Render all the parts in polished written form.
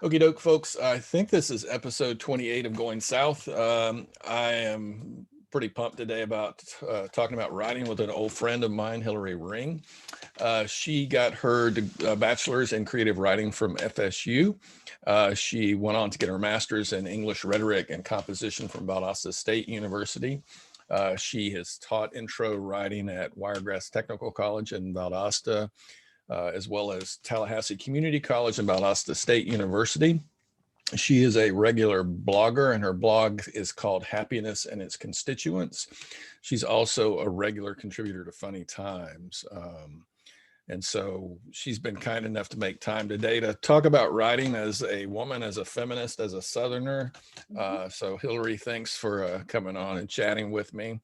Okie doke, folks. I think this is episode 28 of Going South. I am pretty pumped today about talking about writing with an old friend of mine, Hillary Ring. She got her bachelor's in creative writing from FSU. She went on to get her master's in English rhetoric and composition from Valdosta State University. She has taught intro writing at Wiregrass Technical College in Valdosta, as well as Tallahassee Community College and Valdosta State University. She is a regular blogger, and her blog is called Happiness and Its Constituents. She's also a regular contributor to Funny Times. And so she's been kind enough to make time today to talk about writing as a woman, as a feminist, as a Southerner. So Hillary, thanks for coming on and chatting with me.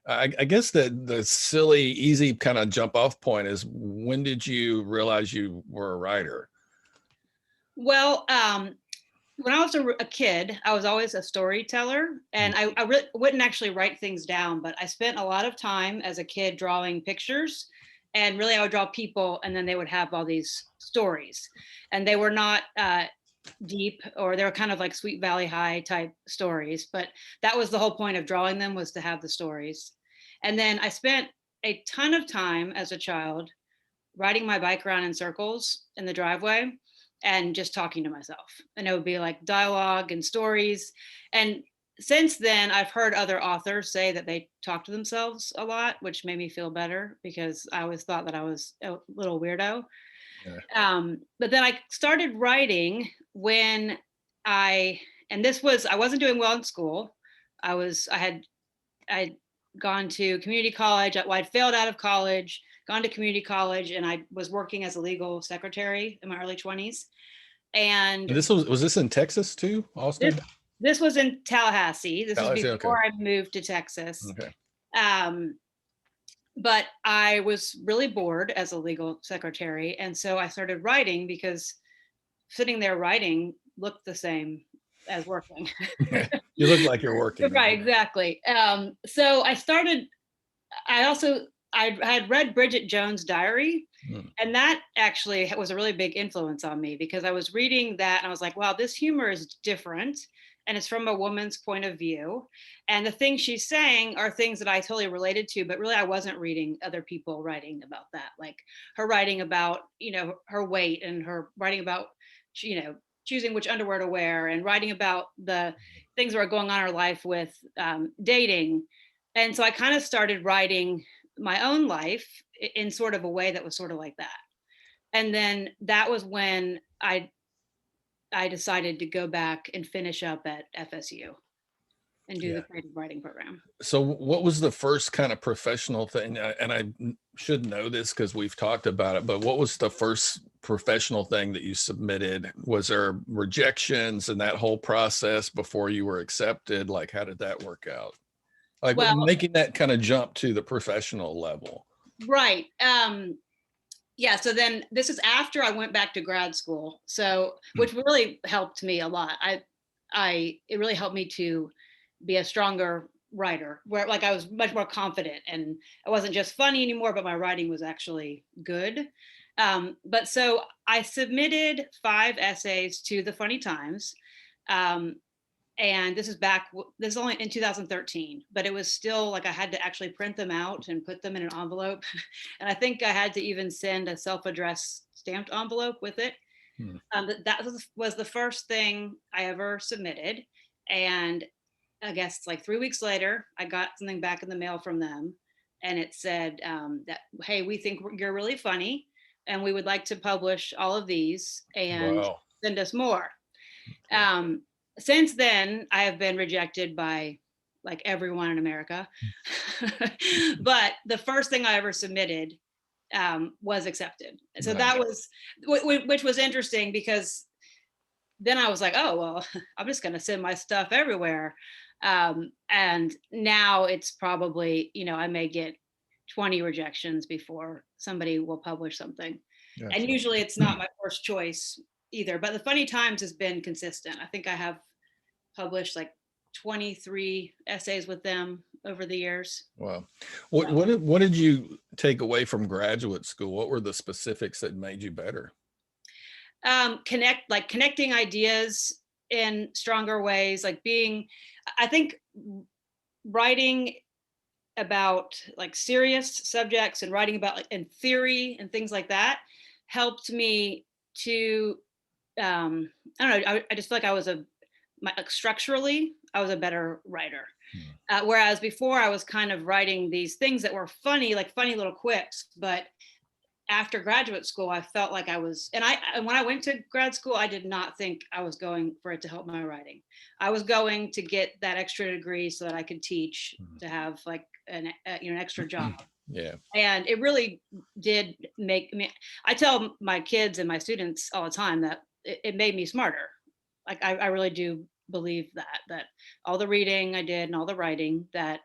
I guess the silly, easy kind of jump off point is, when did you realize you were a writer? Well, when I was a kid, I was always a storyteller, and I really wouldn't actually write things down, but I spent a lot of time as a kid drawing pictures, and really I would draw people, and then they would have all these stories, and they were not deep, or they were kind of like Sweet Valley High type stories, but that was the whole point of drawing them, was to have the stories. And then I spent a ton of time as a child riding my bike around in circles in the driveway and just talking to myself. And it would be like dialogue and stories. And since then, I've heard other authors say that they talk to themselves a lot, which made me feel better, because I always thought that I was a little weirdo. But then I started writing when I wasn't doing well in school. I'd gone to community college. I'd failed out of college, gone to community college, and I was working as a legal secretary in my early 20s. And Was this in Texas too, Austin? This was in Tallahassee. This was before okay. I moved to Texas. Okay. But I was really bored as a legal secretary. And so I started writing, because sitting there writing looked the same as working. You look like you're working. Right, exactly. So I had read Bridget Jones' diary, and that actually was a really big influence on me, because I was reading that and I was like, wow, this humor is different, and it's from a woman's point of view. And the things she's saying are things that I totally related to, but really I wasn't reading other people writing about that. Like her writing about, her weight, and her writing about, choosing which underwear to wear, and writing about the things that were going on in her life with dating. And so I kind of started writing my own life in sort of a way that was sort of like that. And then that was when I decided to go back and finish up at FSU and do the creative writing program. So what was the first kind of professional thing? And I should know this because we've talked about it, but what was the first professional thing that you submitted? Was there rejections and that whole process before you were accepted? Like, how did that work out? Like, making that kind of jump to the professional level. Right. Yeah. So then this is after I went back to grad school. So, which really helped me a lot. It really helped me to be a stronger writer, where like I was much more confident, and I wasn't just funny anymore, but my writing was actually good. But so I submitted 5 essays to the Funny Times. And this is only in 2013, but it was still like I had to actually print them out and put them in an envelope. And I think I had to even send a self-addressed stamped envelope with it. That was the first thing I ever submitted. And I guess like 3 weeks later, I got something back in the mail from them. And it said that, hey, we think you're really funny, and we would like to publish all of these, and send us more. Since then, I have been rejected by like everyone in America. But the first thing I ever submitted was accepted. So that was, which was interesting, because then I was like, oh, well, I'm just going to send my stuff everywhere. And now it's probably, I may get 20 rejections before somebody will publish something. Gotcha. And usually it's not my first choice either, but the Funny Times has been consistent. I think I have published like 23 essays with them over the years. Wow. What did you take away from graduate school? What were the specifics that made you better? Connecting ideas in stronger ways, like I think writing about like serious subjects and writing about like in theory and things like that helped me to I don't know, I just feel like like structurally I was a better writer. Whereas before I was kind of writing these things that were funny, like funny little quips, but after graduate school, I felt like and when I went to grad school, I did not think I was going for it to help my writing. I was going to get that extra degree so that I could teach, to have like an extra job. Yeah. And it really did make me, I tell my kids and my students all the time that it made me smarter. Like I really do believe that all the reading I did and all the writing, that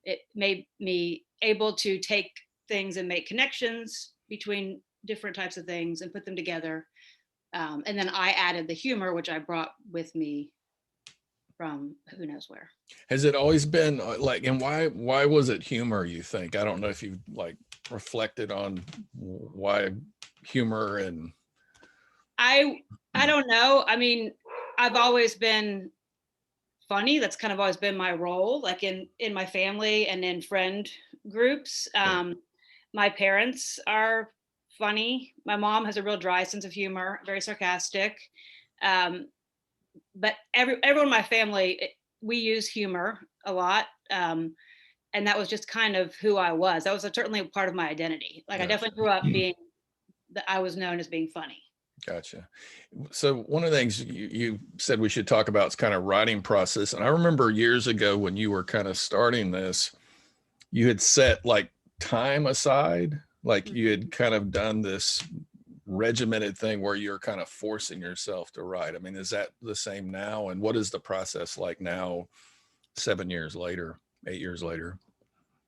it made me able to take things and make connections between different types of things and put them together. And then I added the humor, which I brought with me from who knows where. Has it always been like, and why was it humor, you think? I don't know if you like reflected on why humor. And I don't know. I mean, I've always been funny. That's kind of always been my role, like in my family and in friend groups. My parents are funny. My mom has a real dry sense of humor, very sarcastic. But everyone in my family, we use humor a lot. And that was just kind of who I was. That was certainly a part of my identity. Like I definitely grew up being that I was known as being funny. Gotcha. So one of the things you said we should talk about is kind of writing process. And I remember years ago when you were kind of starting this, you had set like time aside, like you had kind of done this regimented thing where you're kind of forcing yourself to write. I mean, is that the same now? And what is the process like now, 7 years later, 8 years later?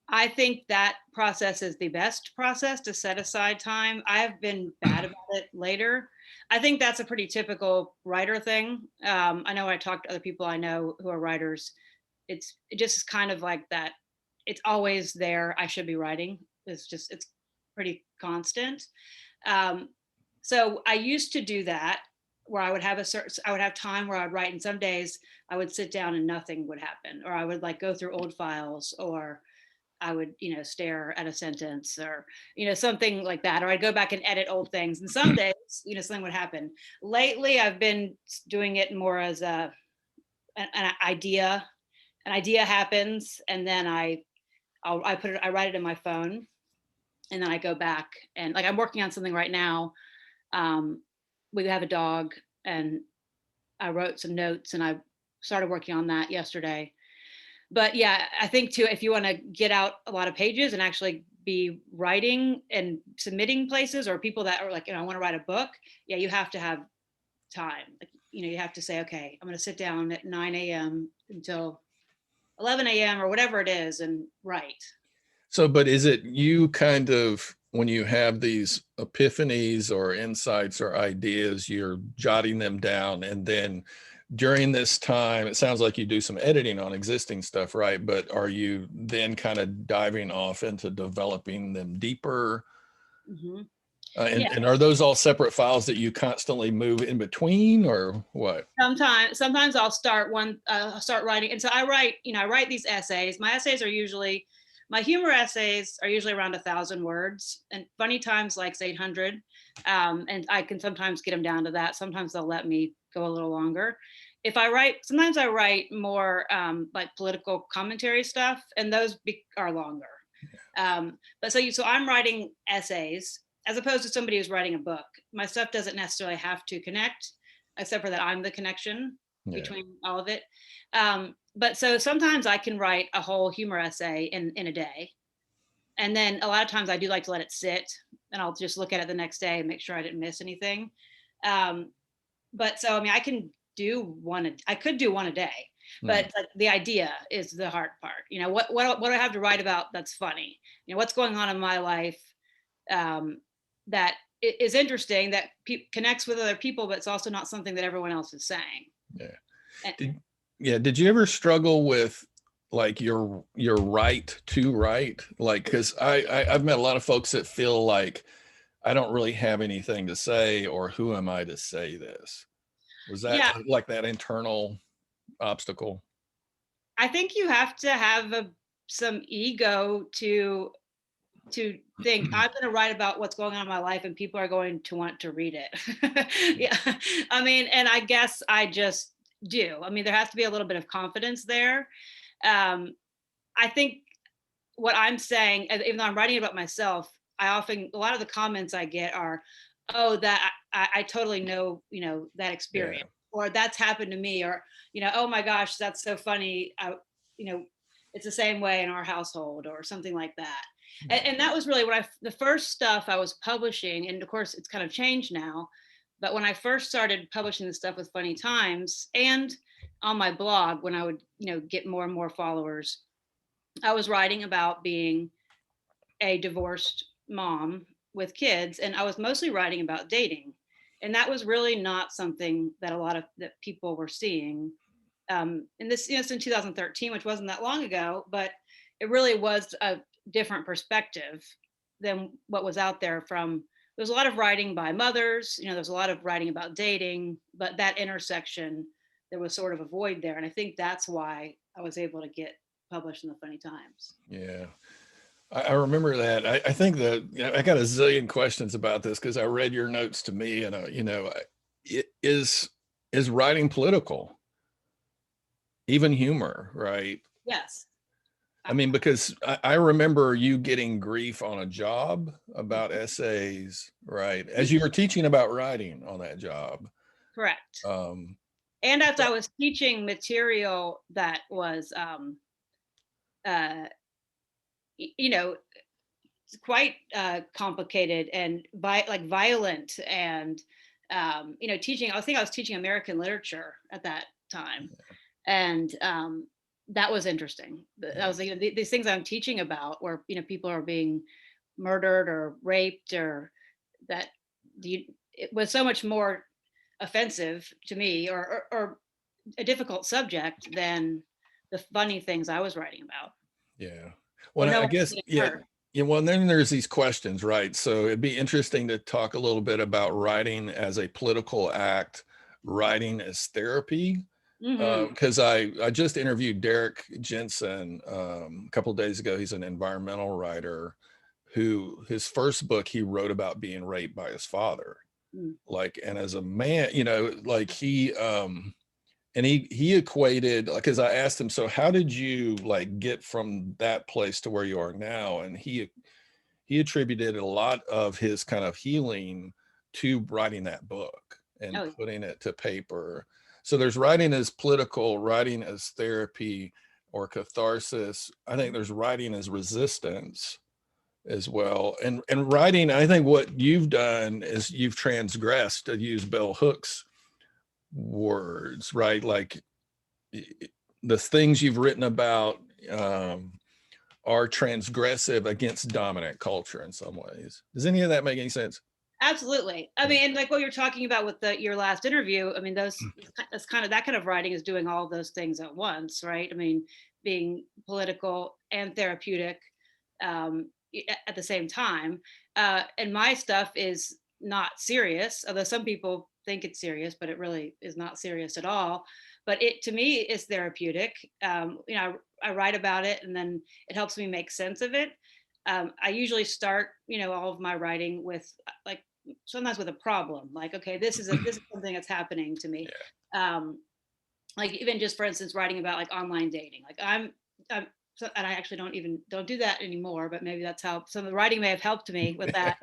I think that process is the best process, to set aside time. I've been bad about it later. I think that's a pretty typical writer thing. I know when I talk to other people I know who are writers, it just is kind of like that. It's always there. I should be writing. It's pretty constant. So I used to do that, where I would have time where I'd write, and some days I would sit down and nothing would happen, or I would like go through old files, or I would, stare at a sentence, or, something like that. Or I'd go back and edit old things. And some days, something would happen. Lately, I've been doing it more as an idea. An idea happens, and then I write it in my phone, and then I go back, and like I'm working on something right now. We have a dog, and I wrote some notes, and I started working on that yesterday. But yeah, I think too, if you want to get out a lot of pages and actually be writing and submitting places, or people that are like, I want to write a book. Yeah, you have to have time. Like, you have to say, okay, I'm going to sit down at 9 a.m. until 11 a.m. or whatever it is and write. So, but is it you kind of, when you have these epiphanies or insights or ideas, you're jotting them down, and then during this time, it sounds like you do some editing on existing stuff, right? But are you then kind of diving off into developing them deeper? Mm-hmm. And are those all separate files that you constantly move in between, or what? Sometimes I'll start writing. And so I write these essays. My humor essays are usually around 1,000 words, and funny times like 800. And I can sometimes get them down to that. Sometimes they'll let me go a little longer. Sometimes I write more like political commentary stuff, and those are longer. So I'm writing essays as opposed to somebody who's writing a book. My stuff doesn't necessarily have to connect, except for that I'm the connection between all of it. But so sometimes I can write a whole humor essay in a day. And then a lot of times I do like to let it sit, and I'll just look at it the next day and make sure I didn't miss anything. But so, I mean, I could do one a day, but like, the idea is the hard part. What do I have to write about that's funny? What's going on in my life that is interesting, that connects with other people, but it's also not something that everyone else is saying. Did you ever struggle with like your right to write? Like, because I've met a lot of folks that feel like I don't really have anything to say, or who am I to say this? Was that Yeah, like that internal obstacle? I think you have to have some ego to think I'm going to write about what's going on in my life and people are going to want to read it. Yeah. I mean, and I guess I just do. I mean, there has to be a little bit of confidence there. Um, I think what I'm saying, even though I'm writing about myself, a lot of the comments I get are, oh, that I totally know, that Yeah. experience, or that's happened to me, or, oh my gosh, that's so funny. You know, it's the same way in our household, or something like that. Yeah. And that was really the first stuff I was publishing. And of course, it's kind of changed now. But when I first started publishing the stuff with Funny Times and on my blog, when I would, get more and more followers, I was writing about being a divorced mom with kids, and I was mostly writing about dating. And that was really not something that a lot of that people were seeing. And this, it's in 2013, which wasn't that long ago, but it really was a different perspective than what was out there from. There's a lot of writing by mothers, there's a lot of writing about dating, but that intersection, there was sort of a void there. And I think that's why I was able to get published in the Funny Times. Yeah. I remember that. I think that, I got a zillion questions about this because I read your notes to me, and is writing political, even humor, right? Yes. I mean, because I remember you getting grief on a job about essays, right? As you were teaching about writing on that job. Correct. Um, And as I was teaching material that was, uh, you know, quite complicated and like violent, and teaching. I was teaching American literature at that time, and that was interesting. That yeah, was, these things I'm teaching about, where people are being murdered or raped, or that it was so much more offensive to me, or a difficult subject than the funny things I was writing about. yeah. Or Well, no I one guess, getting yeah. hurt. Yeah, well, and then there's these questions, right? So it'd be interesting to talk a little bit about writing as a political act, writing as therapy, Hmm. because I just interviewed Derek Jensen a couple of days ago. He's an environmental writer who his first book he wrote about being raped by his father. Like, and as a man, like and he equated, like, because I asked him, so how did you like get from that place to where you are now? And he attributed a lot of his kind of healing to writing that book and Oh, putting it to paper. So there's writing as political, writing as therapy or catharsis. I think there's writing as resistance as well. And writing, I think what you've done is you've transgressed, to use Bell Hooks words, right? Like the things you've written about um, are transgressive against dominant culture in some ways. Does any of that make any sense? absolutely. I Yeah. mean, and like what you're talking about with your last interview, I mean, that's kind of, that kind of writing is doing all of those things at once, right? I mean, being political and therapeutic, at the same time. And my stuff is not serious, although some people think it's serious, but it really is not serious at all. But it, to me, is therapeutic. I write about it, and then it helps me make sense of it. I usually start, all of my writing with, like, sometimes with a problem, like, okay, this is something that's happening to me. Yeah. Like, even just for instance, writing about like online dating, like I'm so, and I actually don't do that anymore, but maybe that's how some of the writing may have helped me with that.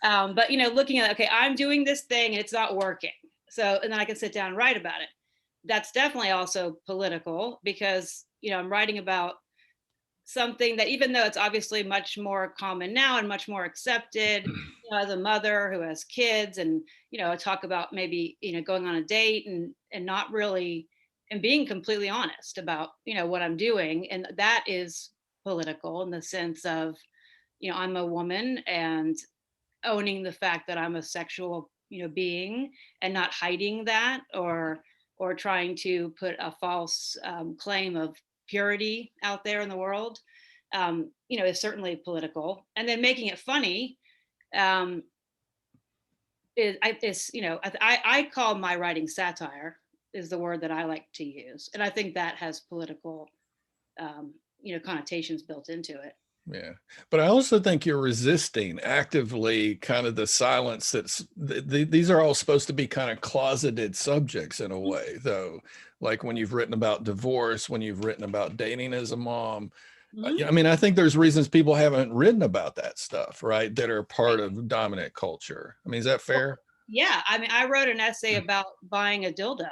But looking at, okay, I'm doing this thing and it's not working, so, and then I can sit down and write about it. That's definitely also political, because I'm writing about something that, even though it's obviously much more common now and much more accepted, as a mother who has kids, and talk about maybe going on a date, and not really, and being completely honest about what I'm doing, and that is political in the sense of, I'm a woman, and owning the fact that I'm a sexual being, and not hiding that, or trying to put a false claim of purity out there in the world, is certainly political. And then making it funny, um, I call my writing satire, is the word that I like to use, and I think that has political connotations built into it. Yeah. But I also think you're resisting actively kind of the silence that's these are all supposed to be kind of closeted subjects in a way, though. Like when you've written about divorce, when you've written about dating as a mom. Mm-hmm. I mean, I think there's reasons people haven't written about that stuff, right? That are part of dominant culture. I mean, is that Well, fair? yeah, I mean, I wrote an essay about buying a dildo,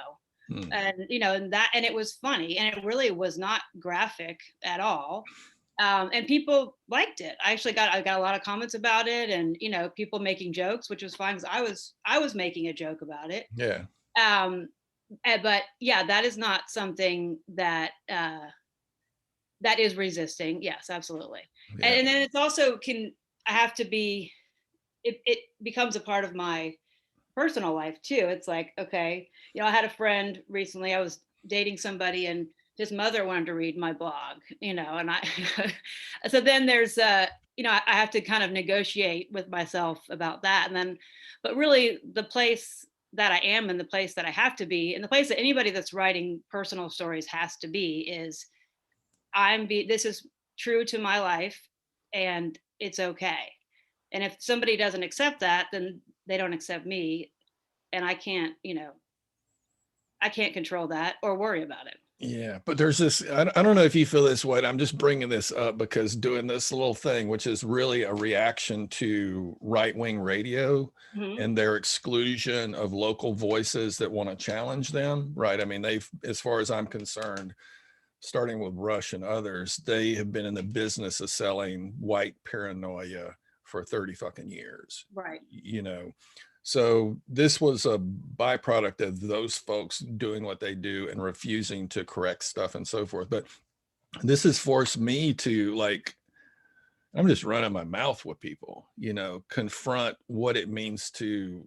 Hmm. and it was funny, and it really was not graphic at all. And people liked it. I got a lot of comments about it, and people making jokes, which was fine because I was making a joke about it. Yeah. Um, but yeah, that is not something that is resisting. Yes, absolutely. Yeah. And then it's also I have to be. It becomes a part of my personal life too. It's like, okay, I had a friend recently, I was dating somebody and his mother wanted to read my blog, and I, so then there's, I have to kind of negotiate with myself about that. And then, but really the place that I am and the place that I have to be and the place that anybody that's writing personal stories has to be is this is true to my life and it's okay. And if somebody doesn't accept that, then they don't accept me, and I can't control that or worry about it. Yeah, but there's this, I don't know if you feel this way. I'm just bringing this up because doing this little thing, which is really a reaction to right-wing radio Mm-hmm. and their exclusion of local voices that want to challenge them, right? I mean, as far as I'm concerned, starting with Rush and others, they have been in the business of selling white paranoia for 30 fucking years, Right. So this was a byproduct of those folks doing what they do and refusing to correct stuff and so forth. But this has forced me to, like, I'm just running my mouth with people, confront what it means to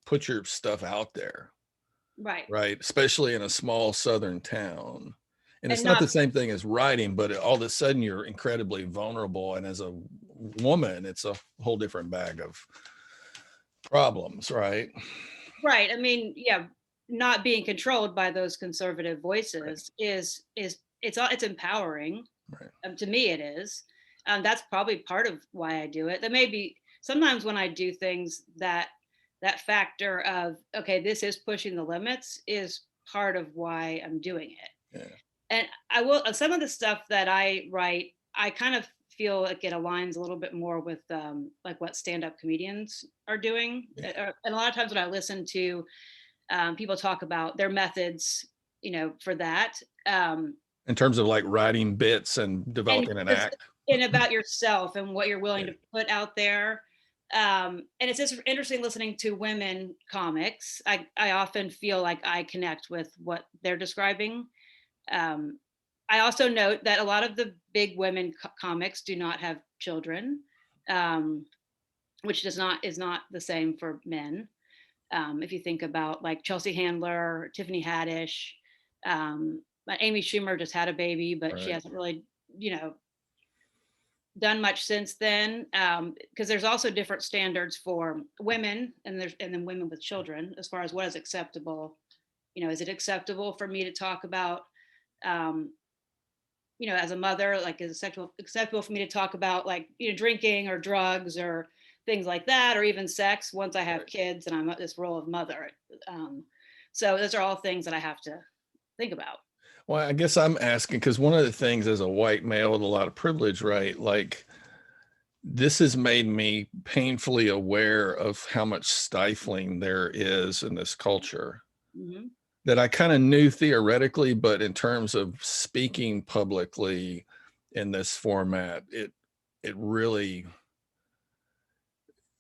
put your stuff out there, Right. right? Especially in a small Southern town. And it's And not not the same thing as writing, but all of a sudden you're incredibly vulnerable. And as a woman, it's a whole different bag of problems, right? right. I mean, yeah, not being controlled by those conservative Right. voices it's empowering. Right. To me, it is. That's probably part of why I do it. That may be sometimes when I do things that factor of okay, this is pushing the limits is part of why I'm doing it. Yeah. And I will some of the stuff that I write, I kind of feel like it aligns a little bit more with like what stand-up comedians are doing. Yeah. And a lot of times when I listen to people talk about their methods, for that, In terms of like writing bits and and developing an act. and about yourself and what you're willing Yeah. to put out there. And it's just interesting listening to women comics. I often feel like I connect with what they're describing. Um, I also note that a lot of the big women comics do not have children, um, which is not the same for men. If you think about like Chelsea Handler, Tiffany Haddish, Amy Schumer just had a baby, but she Right. hasn't really, you know, done much since then. Because there's also different standards for women, and then women with children as far as what is acceptable. Is it acceptable for me to talk about um, as a mother, like is it acceptable for me to talk about like, drinking or drugs or things like that, or even sex once I have Right. kids and I'm at this role of mother. Um, so those are all things that I have to think about. Well, I guess I'm asking because one of the things as a white male with a lot of privilege, right? Like this has made me painfully aware of how much stifling there is in this culture Mm-hmm. that I kind of knew theoretically, but in terms of speaking publicly in this format, it really,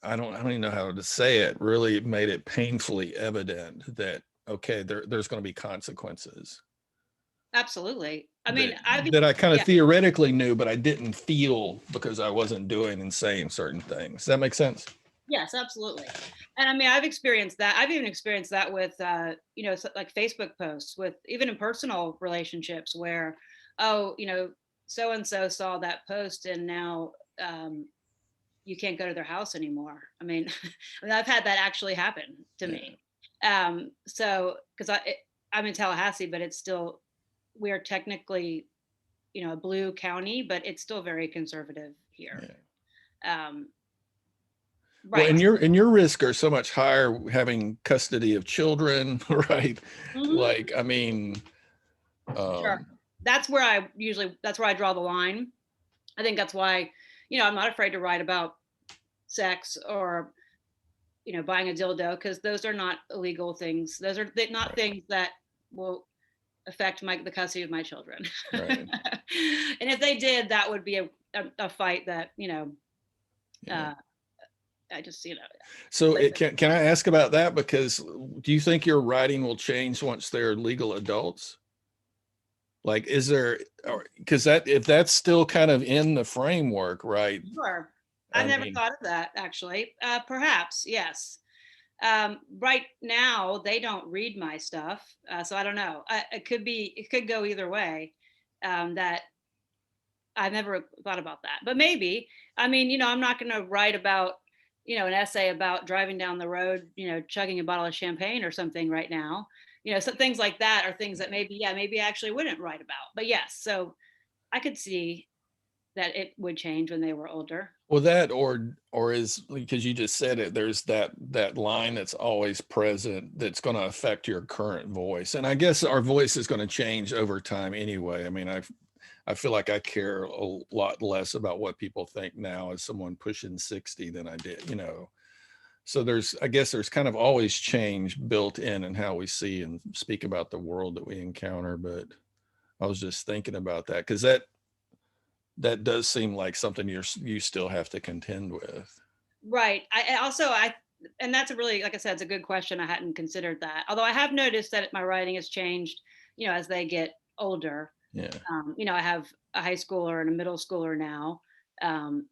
I don't even know how to say it, really made it painfully evident that okay, there's going to be consequences Absolutely. I mean, that that I kind of yeah, theoretically knew, but I didn't feel because I wasn't doing and saying certain things. Does that make sense? yes, absolutely. And I mean, I've experienced that. I've even experienced that with, like Facebook posts with even in personal relationships where, oh, so and so saw that post and now, um, you can't go to their house anymore. I mean, I've had that actually happen to Yeah. me. So because I'm in Tallahassee, but it's still, we are technically, a blue county, but it's still very conservative here. Yeah. Um, Well, right. and your risks are so much higher having custody of children, right? Mhm. Like, I mean, Sure. um, That's where I draw the line. I think that's why, I'm not afraid to write about sex or, buying a dildo, because those are not illegal things. Those are not right, things that will affect the custody of my children. right, And if they did, that would be a fight that, yeah. uh, I just, So like, can I ask about that? Because do you think your writing will change once they're legal adults? Like, is there, because that if that's still kind of in the framework, right? sure. I I've never mean, thought of that actually. Perhaps, yes. Right now, they don't read my stuff, so I don't know. It could go either way. That I've never thought about that, but maybe. I mean, I'm not going to write about, an essay about driving down the road, chugging a bottle of champagne or something right now. So things like that are things that maybe I actually wouldn't write about. But yes, so I could see that it would change when they were older. well, that or is because you just said it, there's that line that's always present that's going to affect your current voice. And I guess our voice is going to change over time anyway. I mean, I feel like I care a lot less about what people think now as someone pushing 60 than I did, So I guess there's kind of always change built in how we see and speak about the world that we encounter. But I was just thinking about that because that does seem like something you still have to contend with. Right. And that's a really, like I said, it's a good question. I hadn't considered that. Although I have noticed that my writing has changed, as they get older. Yeah. I have a high schooler and a middle schooler now. Um,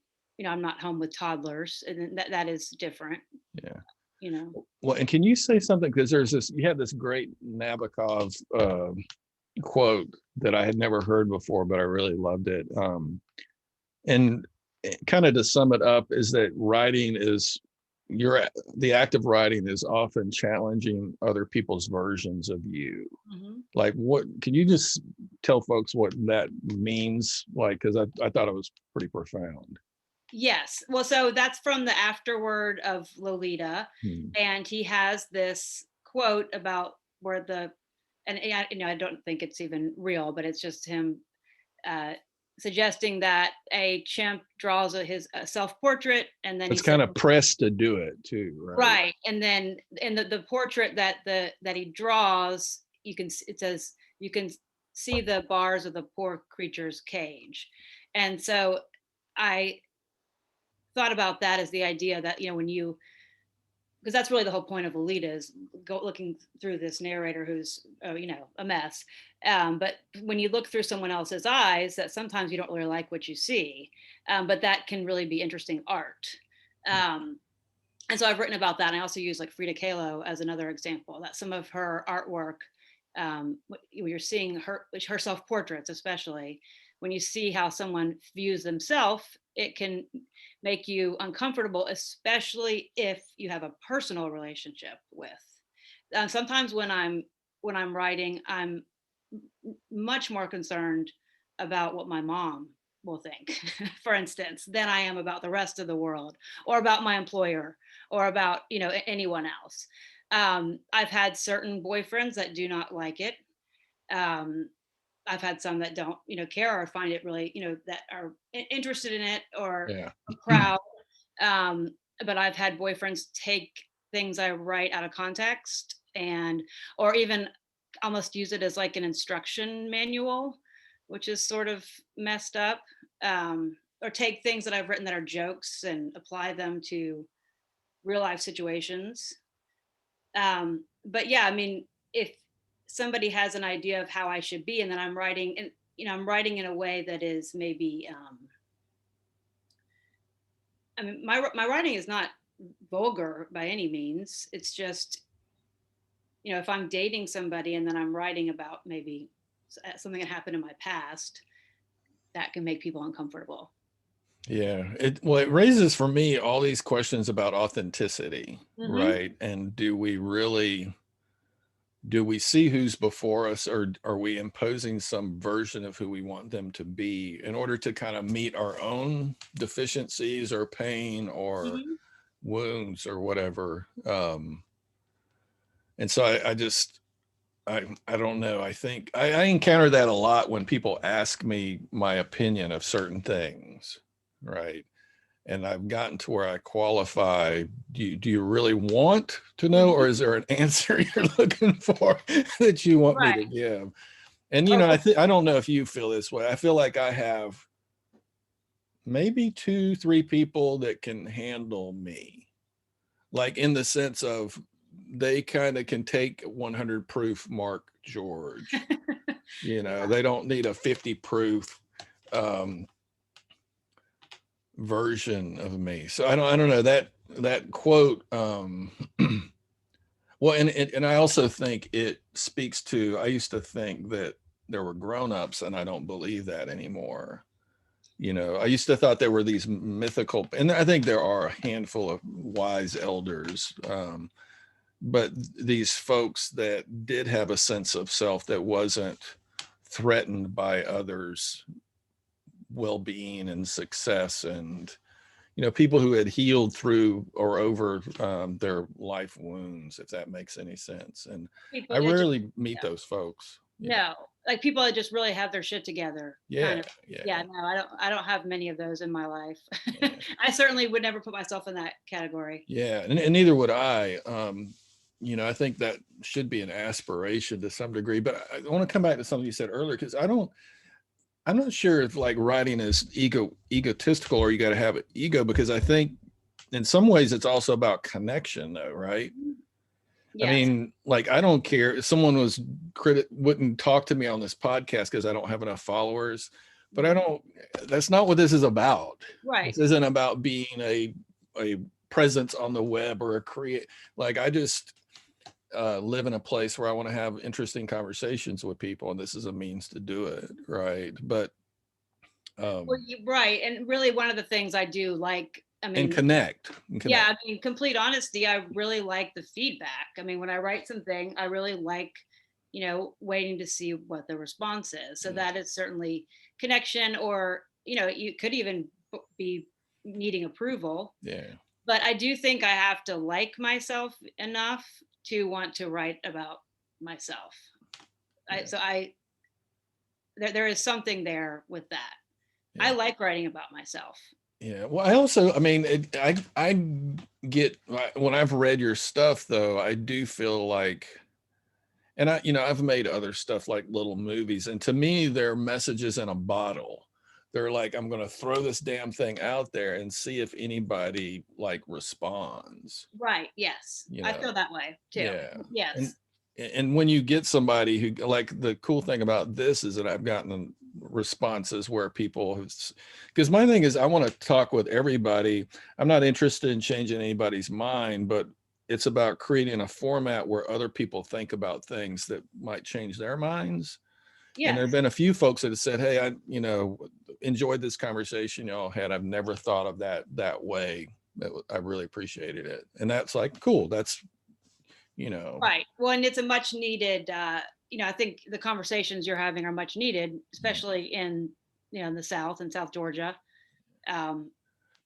I'm not home with toddlers, and that is different. Yeah. You know. Well, and can you say something? Because you had this great Nabokov quote that I had never heard before, but I really loved it. And kind of to sum it up, is that writing is the act of writing is often challenging other people's versions of you. Mhm. Like, what can you just tell folks what that means? Like, because I thought it was pretty profound. Yes. Well, so that's from the afterword of Lolita, Hmm. and he has this quote about where I don't think it's even real, but it's just him uh, suggesting that a chimp draws his self-portrait, and then he It's says, kind of pressed to do it too, right? right, and then in the portrait that he draws, it says you can see the bars of the poor creature's cage, and so I thought about that as the idea that, when you, because that's really the whole point of Alita, is looking through this narrator who's a mess, but when you look through someone else's eyes, that sometimes you don't really like what you see, but that can really be interesting art. um, and so I've written about that, and I also use like Frida Kahlo as another example, that some of her artwork, when you're seeing her self-portraits, especially when you see how someone views themselves, it can make you uncomfortable, especially if you have a personal relationship with. Sometimes when I'm writing, I'm much more concerned about what my mom will think, for instance, than I am about the rest of the world, or about my employer, or about anyone else. I've had certain boyfriends that do not like it. Um, I've had some that don't, care or find it really, that are interested in it or Yeah. proud. Um, but I've had boyfriends take things I write out of context, or even almost use it as like an instruction manual, which is sort of messed up. Or take things that I've written that are jokes and apply them to real life situations. But yeah, I mean, if somebody has an idea of how I should be, and then I'm writing, and I'm writing in a way that is maybe, I mean, my writing is not vulgar by any means. It's just, if I'm dating somebody and then I'm writing about maybe something that happened in my past, that can make people uncomfortable. Yeah. It raises for me all these questions about authenticity, Mm-hmm. right? And do we see who's before us, or are we imposing some version of who we want them to be in order to kind of meet our own deficiencies or pain or Mm-hmm. wounds or whatever? And so I just I don't know. I think I encounter that a lot when people ask me my opinion of certain things, right? And I've gotten to where I qualify. Do you really want to know, Mm-hmm. or is there an answer you're looking for that you want me to Right. give? And Oh, I don't know if you feel this way. I feel like I have maybe two, three people that can handle me, like in the sense of they kind of can take 100 proof Mark George. yeah. They don't need a 50 proof um, version of me. So I don't know that quote. Well, and I also think it speaks to. I used to think that there were grown-ups, and I don't believe that anymore. I used to thought there were these mythical, and I think there are a handful of wise elders, but these folks that did have a sense of self that wasn't threatened by others' well-being and success, and people who had healed through or over their life wounds, if that makes any sense. And People I that just, rarely meet yeah. those folks. No, like people that just really have their shit together, kind Yeah, of. Yeah, yeah, no, I don't have many of those in my life. yeah, I certainly would never put myself in that category. yeah. And neither would I. I think that should be an aspiration to some degree. But I want to come back to something you said earlier, because I'm not sure if like writing is egotistical, or you got to have an ego, because I think in some ways it's also about connection, though, right? I Yes. mean, like, I don't care if someone wouldn't talk to me on this podcast because I don't have enough followers, but I Mhm. don't, that's not what this is about. Right. This isn't about being a presence on the web or a create. Like, I just live in a place where I want to have interesting conversations with people, and this is a means to do it. Right. But, Well, um, right. And really, one of the things I do like, I and mean, connect and yeah, connect. I mean, complete honesty, I really like the feedback. I mean, when I write something, I really like, waiting to see what the response is. So Yeah. that is certainly connection, or, you could even be needing approval. Yeah. But I do think I have to like myself enough to want to write about myself. I, Yeah. so I, there is something there with that. I Yeah. like writing about myself. Yeah. Well, I mean, I get when I've read your stuff, though, I do feel like, and I've made other stuff like little movies, and to me, they're messages in a bottle. They're like, I'm going to throw this damn thing out there and see if anybody like responds, Right. Yes. you I know? feel that way too. Yeah. And Yes. and when you get somebody who, like, the cool thing about this is that I've gotten responses where people, because my thing is I want to talk with everybody. I'm not interested in changing anybody's mind, but it's about creating a format where other people think about things that might change their minds. And there have Yes. been a few folks that have said, hey, I enjoyed this conversation y'all had. I've never thought of that way. I really appreciated it. And that's like, cool. That's, you know Right. Well, and it's a much needed, I think the conversations you're having are much needed, especially in the South and South Georgia. Um,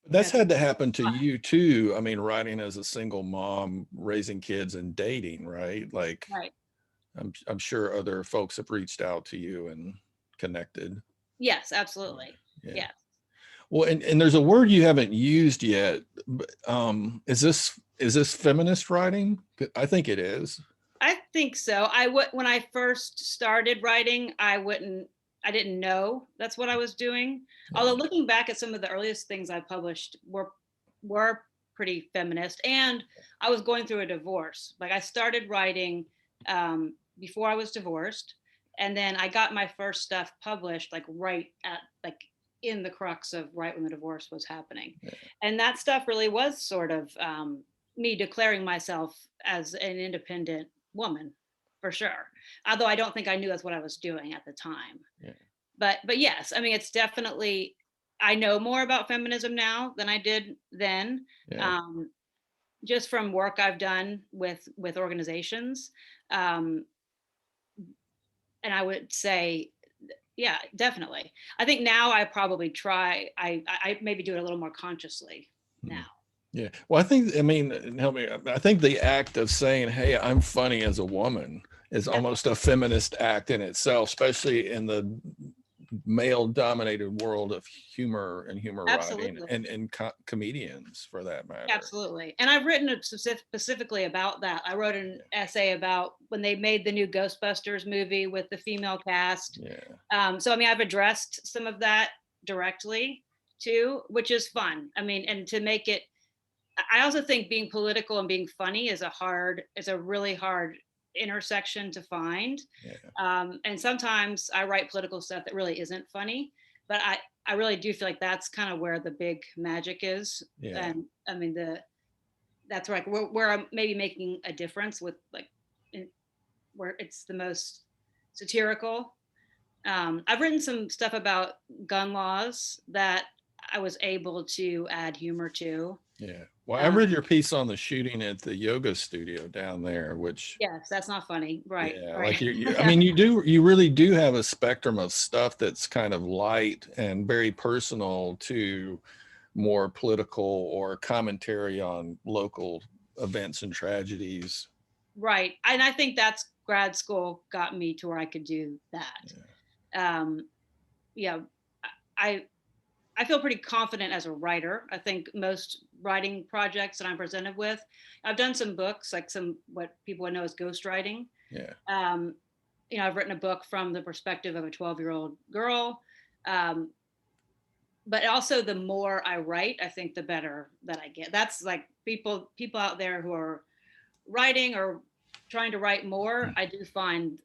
That's it's, had to happen to you too. I mean, writing as a single mom, raising kids and dating, right? Like, right. I'm sure other folks have reached out to you and connected. Yes, absolutely. Yeah. Yes. Well, and there's a word you haven't used yet. Is this feminist writing? I think it is. I think so. When I first started writing, I didn't know that's what I was doing. Yeah. Although looking back at some of the earliest things I published were pretty feminist, and I was going through a divorce. Like I started writing before I was divorced, and then I got my first stuff published like in the crux of right when the divorce was happening, Yeah. and that stuff really was sort of me declaring myself as an independent woman, for sure. Although I don't think I knew that's what I was doing at the time. Yeah. But yes, I mean, it's definitely, I know more about feminism now than I did then. Yeah. Um, just from work I've done with organizations. Um, and I would say, yeah, definitely. I think now I probably try. I maybe do it a little more consciously now. Yeah. Well, I mean, help me. I think the act of saying, "Hey, I'm funny as a woman," is almost a feminist act in itself, especially in the male-dominated world of humor and humor writing Absolutely. and comedians, for that matter. Absolutely. And I've written specifically about that. I wrote an essay about when they made the new Ghostbusters movie with the female cast. Yeah. So, I mean, I've addressed some of that directly too, which is fun. I mean, and to make it, I also think being political and being funny is a really hard intersection to find. Yeah. And sometimes I write political stuff that really isn't funny, but I really do feel like that's kind of where the big magic is. Yeah. And I mean, that's like where I'm maybe making a difference with like, where it's the most satirical. I've written some stuff about gun laws that I was able to add humor to. Yeah. Well, I read your piece on the shooting at the yoga studio down there, which, Yes, that's not funny. Right. yeah, Right. like I mean, you really do have a spectrum of stuff that's kind of light and very personal to more political or commentary on local events and tragedies. Right. And I think that's grad school got me to where I could do that. Um, yeah, I I feel pretty confident as a writer. I think most writing projects that I'm presented with, I've done some books, like some what people would know as ghostwriting. Yeah. Um, I've written a book from the perspective of a 12-year-old girl. Um, but also the more I write, I think the better that I get. That's like people out there who are writing or trying to write more, I do find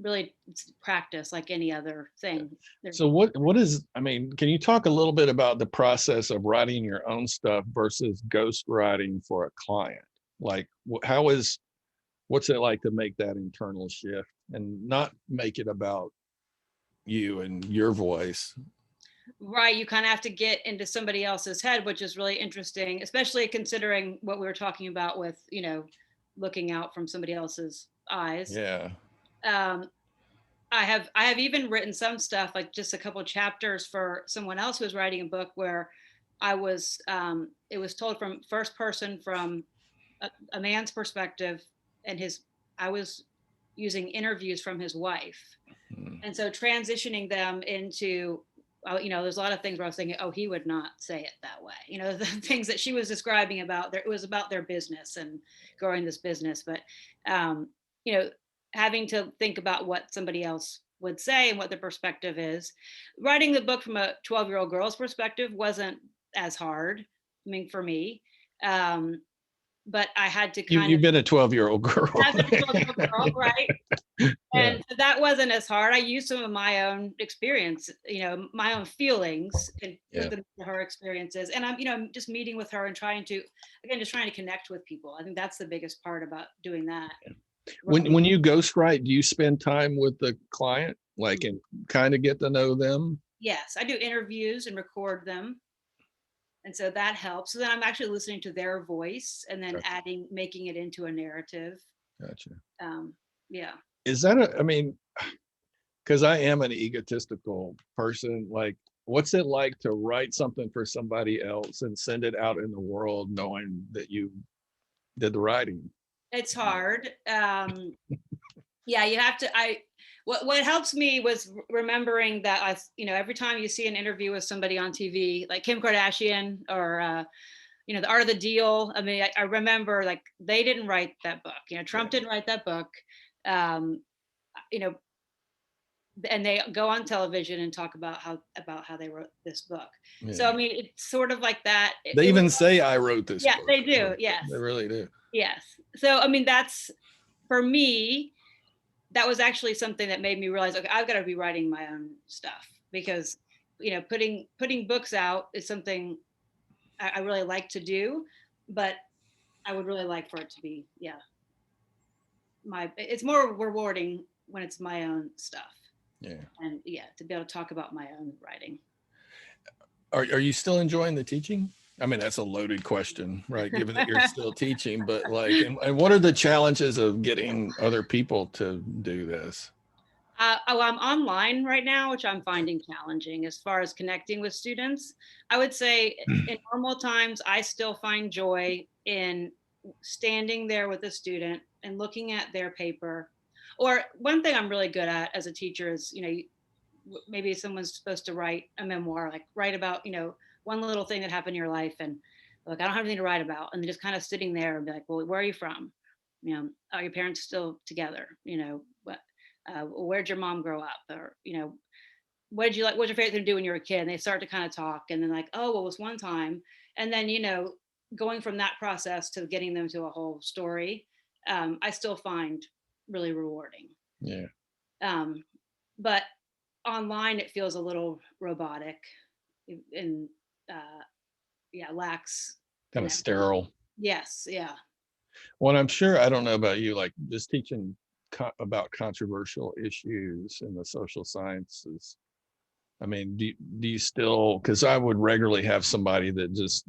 really it's practice like any other thing. So what is, I mean, can you talk a little bit about the process of writing your own stuff versus ghost writing for a client? Like what's it like to make that internal shift and not make it about you and your voice? Right, you kind of have to get into somebody else's head, which is really interesting, especially considering what we were talking about with, looking out from somebody else's eyes. Yeah. Um, I have even written some stuff, like just a couple chapters for someone else who was writing a book where it was told from first person, from a man's perspective, and I was using interviews from his wife. And so transitioning them into, there's a lot of things where I was thinking, oh, he would not say it that way. The things that she was describing about it was about their business and growing this business. But, you know, having to think about what somebody else would say and what their perspective is. Writing the book from a 12-year-old girl's perspective wasn't as hard, I mean, for me. But I had to You've been a 12-year-old girl. I've been a 12-year-old girl, right? Yeah. And that wasn't as hard. I used some of my own experience, my own feelings, and put them into her experiences. And I'm just meeting with her and trying to connect with people. I think that's the biggest part about doing that. When you ghostwrite, do you spend time with the client, like, and kind of get to know them? Yes, I do interviews and record them. And so that helps. So then I'm actually listening to their voice and then making it into a narrative. Gotcha. Yeah. Is that I mean, because I am an egotistical person, like, what's it like to write something for somebody else and send it out in the world knowing that you did the writing? It's hard. Yeah, you have to. What helps me was remembering that every time you see an interview with somebody on TV, like Kim Kardashian or The Art of the Deal. I mean, I remember, like, they didn't write that book. Trump didn't write that book. Um, and they go on television and talk about how they wrote this book. Yeah. So I mean, it's sort of like that. They even say I wrote this yeah, book. they do. Yes, they really do. Yes. So I mean, that's, for me, that was actually something that made me realize, okay, I've got to be writing my own stuff, because putting books out is something I really like to do, but I would really like for it to be, it's more rewarding when it's my own stuff. Yeah. And to be able to talk about my own writing. Are you still enjoying the teaching? I mean, that's a loaded question, right? Given that you're still teaching, but like, and what are the challenges of getting other people to do this? I'm online right now, which I'm finding challenging as far as connecting with students. I would say in normal times, I still find joy in standing there with a student and looking at their paper. Or one thing I'm really good at as a teacher is, maybe someone's supposed to write a memoir, like write about, one little thing that happened in your life. And like, I don't have anything to write about. And they're just kind of sitting there and be like, well, where are you from? Are your parents still together? Where'd your mom grow up? Or, what did you like? What's your favorite thing to do when you were a kid? And they start to kind of talk and then like, oh, well, it was one time. And then, going from that process to getting them to a whole story, I still find really rewarding. Yeah, Um, but online, it feels a little robotic and, yeah, lacks kind of connection. sterile. Yes. Yeah. Well, I'm sure, I don't know about you, like just teaching about controversial issues in the social sciences. I mean, do you still, because I would regularly have somebody that just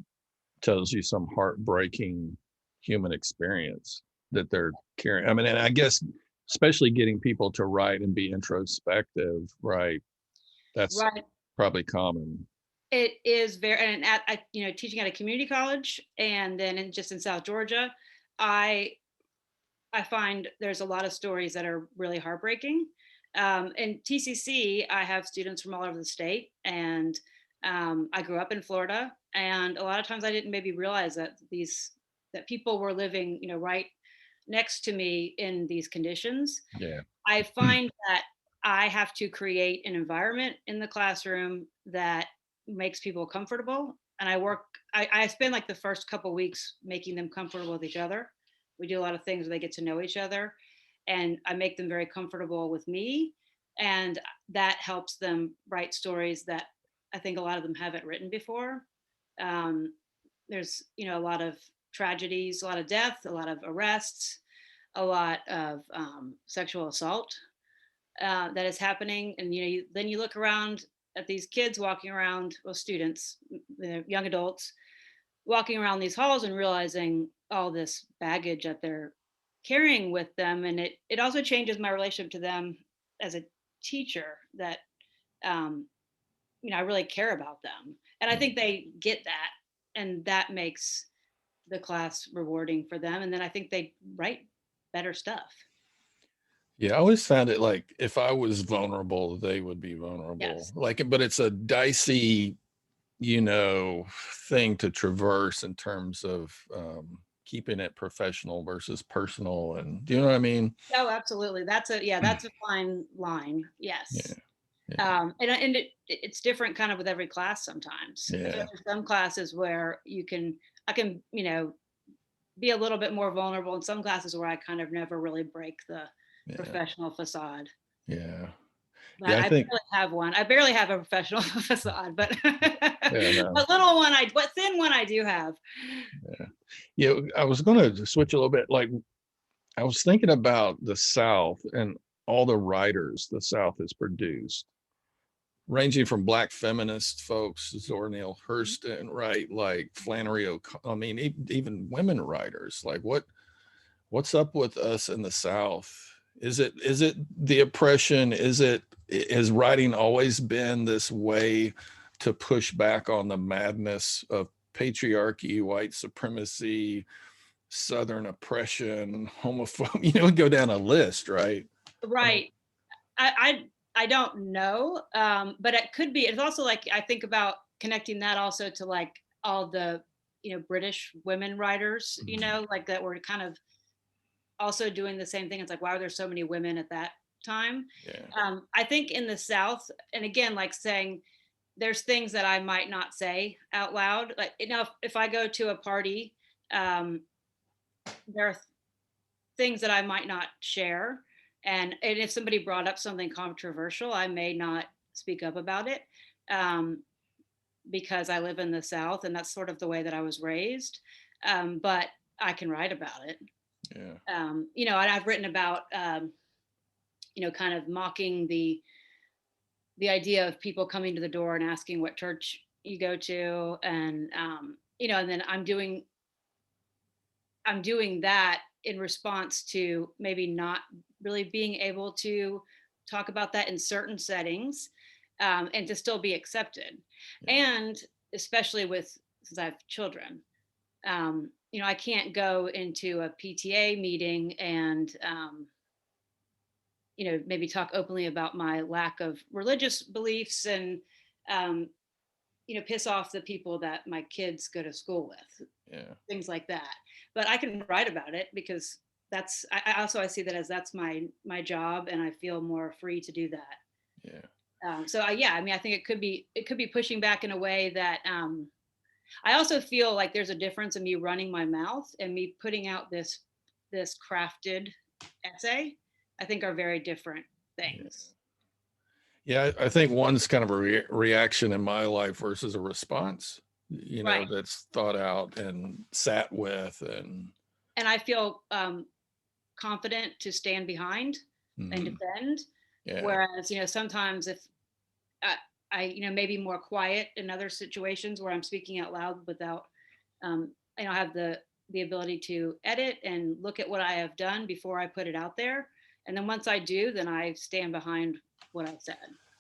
tells you some heartbreaking human experience that they're carrying. I mean, and I guess especially getting people to write and be introspective, right? That's Right. probably common. It is very, and teaching at a community college, and then just in South Georgia, I I find there's a lot of stories that are really heartbreaking. In TCC, I have students from all over the state, and I grew up in Florida, and a lot of times I didn't maybe realize that people were living, right next to me in these conditions. Yeah. I find that I have to create an environment in the classroom that makes people comfortable. And I spend like the first couple weeks making them comfortable with each other. We do a lot of things where they get to know each other, and I make them very comfortable with me. And that helps them write stories that I think a lot of them haven't written before. Um, there's, a lot of tragedies, a lot of death, a lot of arrests, a lot of sexual assault that is happening. And then you look around at these kids walking around, well, students, young adults walking around these halls and realizing all this baggage that they're carrying with them, and it also changes my relationship to them as a teacher. That um, I really care about them, and I think they get that, and that makes the class rewarding for them. And then I think they write better stuff. Yeah, I always found it like if I was vulnerable, they would be vulnerable. Yes. Like, but it's a dicey, thing to traverse in terms of keeping it professional versus personal. And do you know what I mean? Oh, absolutely. That's a fine line. Yeah, Yes. yeah, And it's different kind of with every class sometimes. I feel yeah, like there's some classes where I can, be a little bit more vulnerable, in some classes where I kind of never really break the yeah, professional facade. yeah. But Yeah, I I think, barely have one. I barely have a professional facade, but yeah, no, but little one what thin one I do have. yeah. Yeah, I was going to switch a little bit. Like, I was thinking about the South and all the writers the South has produced, ranging from Black feminist folks, Zora Neale Hurston, right, like Flannery O'Connor. I mean, even women writers. Like, what's up with us in the South? Is it the oppression? Has writing always been this way to push back on the madness of patriarchy, white supremacy, Southern oppression, homophobia? Go down a list, right? I mean, Right. I don't know, but it could be. It's also like I think about connecting that also to like all the British women writers, like that were kind of also doing the same thing. It's like, why are there so many women at that time? yeah, I think in the South, and again, like saying there's things that I might not say out loud. Like, if I go to a party, um, there are things that I might not share. And if somebody brought up something controversial, I may not speak up about it, um, because I live in the South and that's sort of the way that I was raised. But I can write about it. yeah, And I've written about, kind of mocking the idea of people coming to the door and asking what church you go to, and and then I'm doing that in response to maybe not really being able to talk about that in certain settings, and to still be accepted. Yeah. And especially since I have children, I can't go into a PTA meeting and, maybe talk openly about my lack of religious beliefs and, um, piss off the people that my kids go to school with, Yeah. things like that. But I can write about it because I see that as that's my job, and I feel more free to do that. Yeah. Yeah, I mean, I think it could be pushing back in a way that, I also feel like there's a difference in me running my mouth and me putting out this crafted essay. I think are very different things. Yeah, I think one's kind of a reaction in my life versus a response, Right. that's thought out and sat with. And I feel confident to stand behind and Mhm. defend. Yeah, Whereas, sometimes if I, maybe more quiet in other situations where I'm speaking out loud without, have the ability to edit and look at what I have done before I put it out there. And then once I do, then I stand behind what I said.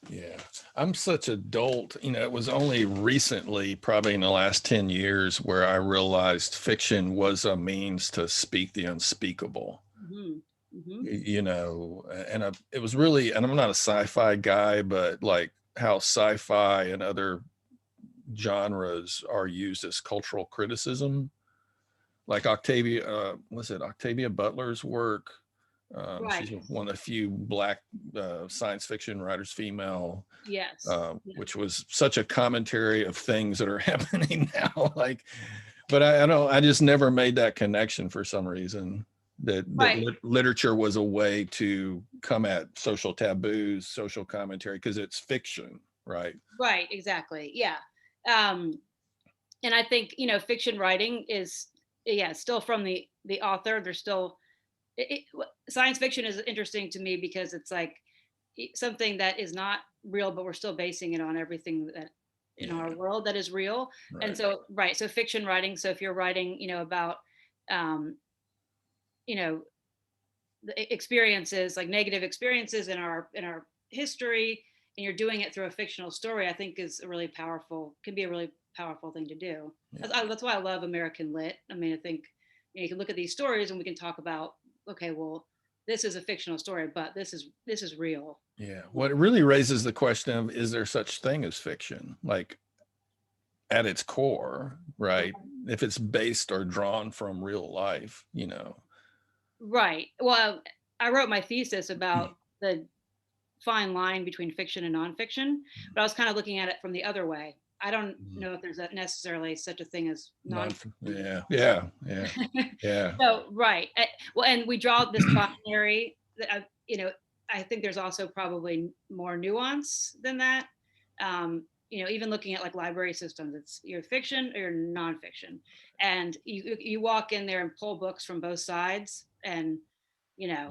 yeah. I'm such a dolt. It was only recently, probably in the last 10 years, where I realized fiction was a means to speak the unspeakable. Hmm. Hmm. It was really, and I'm not a sci-fi guy, but like how sci-fi and other genres are used as cultural criticism, like Octavia Butler's work. Right. She's one of the few Black science fiction writers, female, Yes. Yes. which was such a commentary of things that are happening now. Like, but I don't. I just never made that connection for some reason. Right. Literature was a way to come at social taboos, social commentary, because it's fiction, right? Right. Exactly. Yeah. Um, and I think, fiction writing is, yeah, still from the author. There's still science fiction is interesting to me because it's like something that is not real, but we're still basing it on everything that in our Yeah, world that is real. And right. so, right, so fiction writing. So if you're writing, about, um, you know, the experiences, like negative experiences in our history, and you're doing it through a fictional story, I think can be a really powerful thing to do. Yeah. That's why I love American lit. I mean, I think, you can look at these stories and we can talk about, okay, well, this is a fictional story, but this is real. Yeah. What it really raises the question of, is there such thing as fiction? Like, at its core, right? If it's based or drawn from real life. Right. Well, I wrote my thesis about the fine line between fiction and nonfiction, but I was kind of looking at it from the other way. I don't Mhm. know if there's necessarily such a thing as Non, nonfiction. yeah, yeah, yeah, yeah, So, right. Well, and we draw this binary. I think there's also probably more nuance than that. Even looking at like library systems, it's your fiction or your nonfiction, and you walk in there and pull books from both sides, and yeah,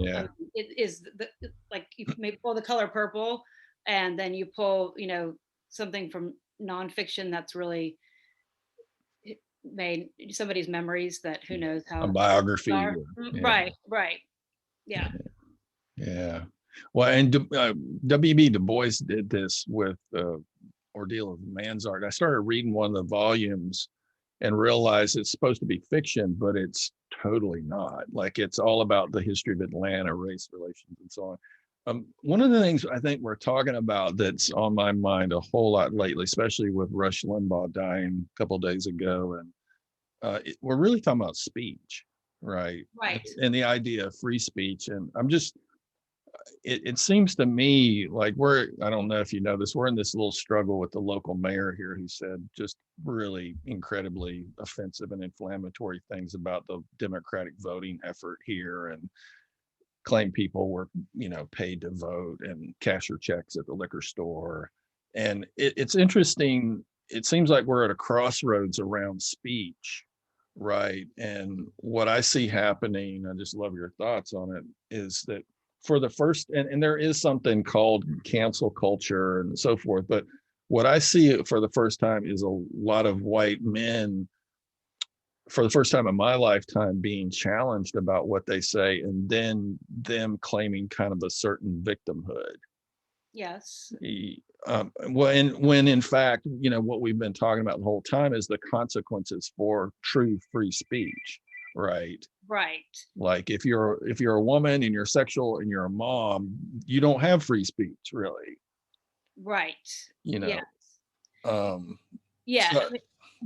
it is like you may pull The Color Purple, and then you pull something from nonfiction that's really made somebody's memories that who yeah. knows A how true they biography. are. Yeah, Right, right. Yeah. yeah. Well, and W.B. Du Bois did this with Ordeal of Man's Art. I started reading one of the volumes and realized it's supposed to be fiction, but it's totally not. Like, it's all about the history of Atlanta, race relations, and so on. One of the things I think we're talking about that's on my mind a whole lot lately, especially with Rush Limbaugh dying a couple of days ago, and we're really talking about speech, right? Right. And the idea of free speech. And it seems to me like I don't know if you know this, we're in this little struggle with the local mayor here who said just really incredibly offensive and inflammatory things about the Democratic voting effort here, and claimed people were, paid to vote and cash your checks at the liquor store. And it's interesting. It seems like we're at a crossroads around speech, right? And what I see happening, I just love your thoughts on it, is that for the first, and there is something called cancel culture and so forth, but what I see for the first time is a lot of white men for the first time in my lifetime being challenged about what they say, and then them claiming kind of a certain victimhood. Yes. When in fact, what we've been talking about the whole time is the consequences for true free speech, right? Right. Like if you're a woman and you're sexual and you're a mom, you don't have free speech, really. Right. You Yes. know. Yeah. So,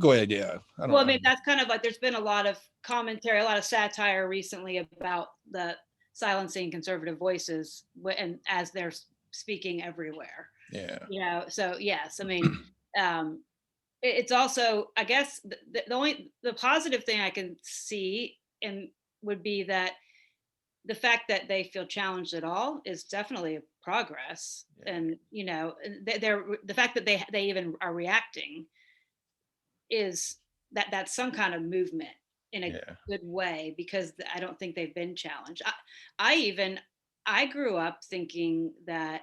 go ahead. Yeah. I Well, I don't know. mean, that's kind of like there's been a lot of commentary, a lot of satire recently about the silencing conservative voices and as they're speaking everywhere. Yeah. So yes, I mean, um, it's also, I guess, the positive thing I can see and would be that the fact that they feel challenged at all is definitely a progress, Yeah. and they're the fact that they even are reacting is that's some kind of movement in a Yeah. good way, because I don't think they've been challenged. I even I grew up thinking that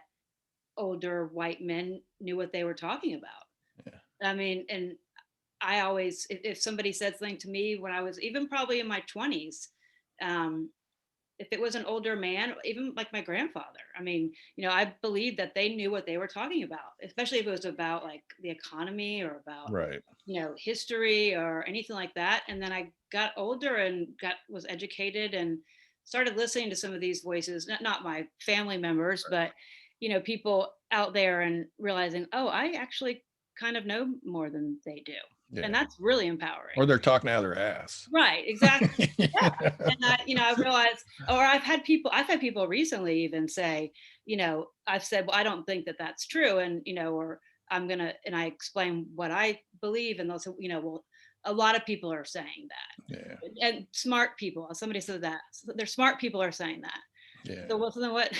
older white men knew what they were talking about. Yeah. I mean, and I always, if somebody said something to me when I was even probably in my 20s, um, if it was an older man, even like my grandfather, I mean, I believe that they knew what they were talking about, especially if it was about like the economy or about, Right. history or anything like that. And then I got older and was educated and started listening to some of these voices, not my family members, but, people out there, and realizing, oh, I actually kind of know more than they do. And Yeah. that's really Or empowering. they're talking out of their ass. Right, exactly. Yeah, and I realized, or I've had people recently even say, I've said, "Well, I don't think that that's true," and, or and I explain what I believe, and they'll say, "Well, a lot of people are saying that." Yeah. And smart people, somebody said that. They're smart people are saying that. Yeah. So, well, so then what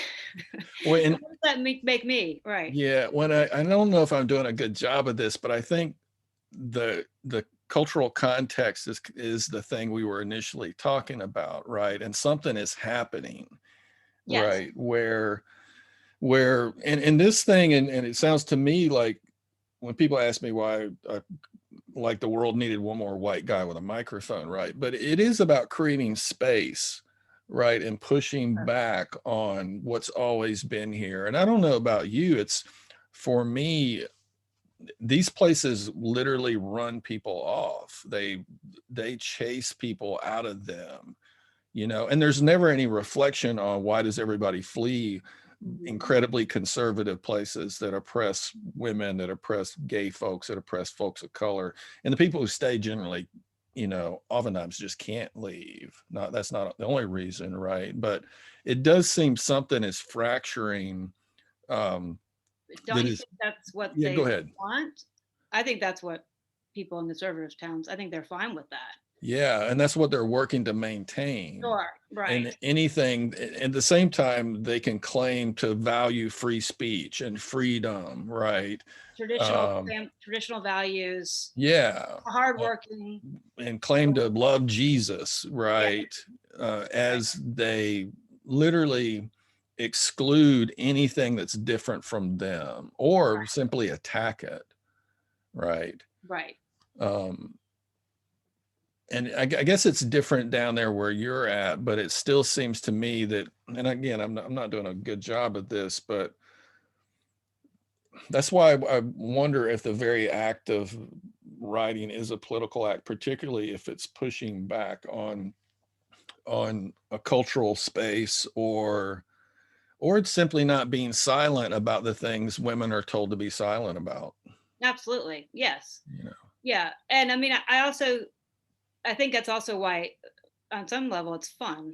Well, so and what does that make me? Right. yeah, when I don't know if I'm doing a good job of this, but I think the cultural context is the thing we were initially talking about, right? And something is happening, Yes. right? And this thing, and it sounds to me like when people ask me why like the world needed one more white guy with a microphone, right? But it is about creating space, right? And pushing back on what's always been here. And I don't know about you, it's for me, these places literally run people off. They chase people out of them, and there's never any reflection on why does everybody flee incredibly conservative places that oppress women, that oppress gay folks, that oppress folks of color. And the people who stay generally, oftentimes just can't leave. That's not the only reason, right? But it does seem something is fracturing. Don't That you is, think that's what yeah, go they ahead. want? I think that's what people in conservative towns, I think they're fine with that. Yeah, and that's what they're working to maintain. Sure, right. And anything at the same time, they can claim to value free speech and freedom, right? Um, Traditional values, yeah, uh, hardworking. and claim to love Jesus, Yeah, right? right, As they literally exclude anything that's different from them or simply attack it, right? right. Um, and I guess it's different down there where you're at, but it still seems to me that, and again, I'm not doing a good job at this, but that's why I wonder if the very act of writing is a political act, particularly if it's pushing back on a cultural space, or it's simply not being silent about the things women are told to be silent about. Absolutely. Yes. You know, Yeah. And I mean, I think that's also why on some level it's fun,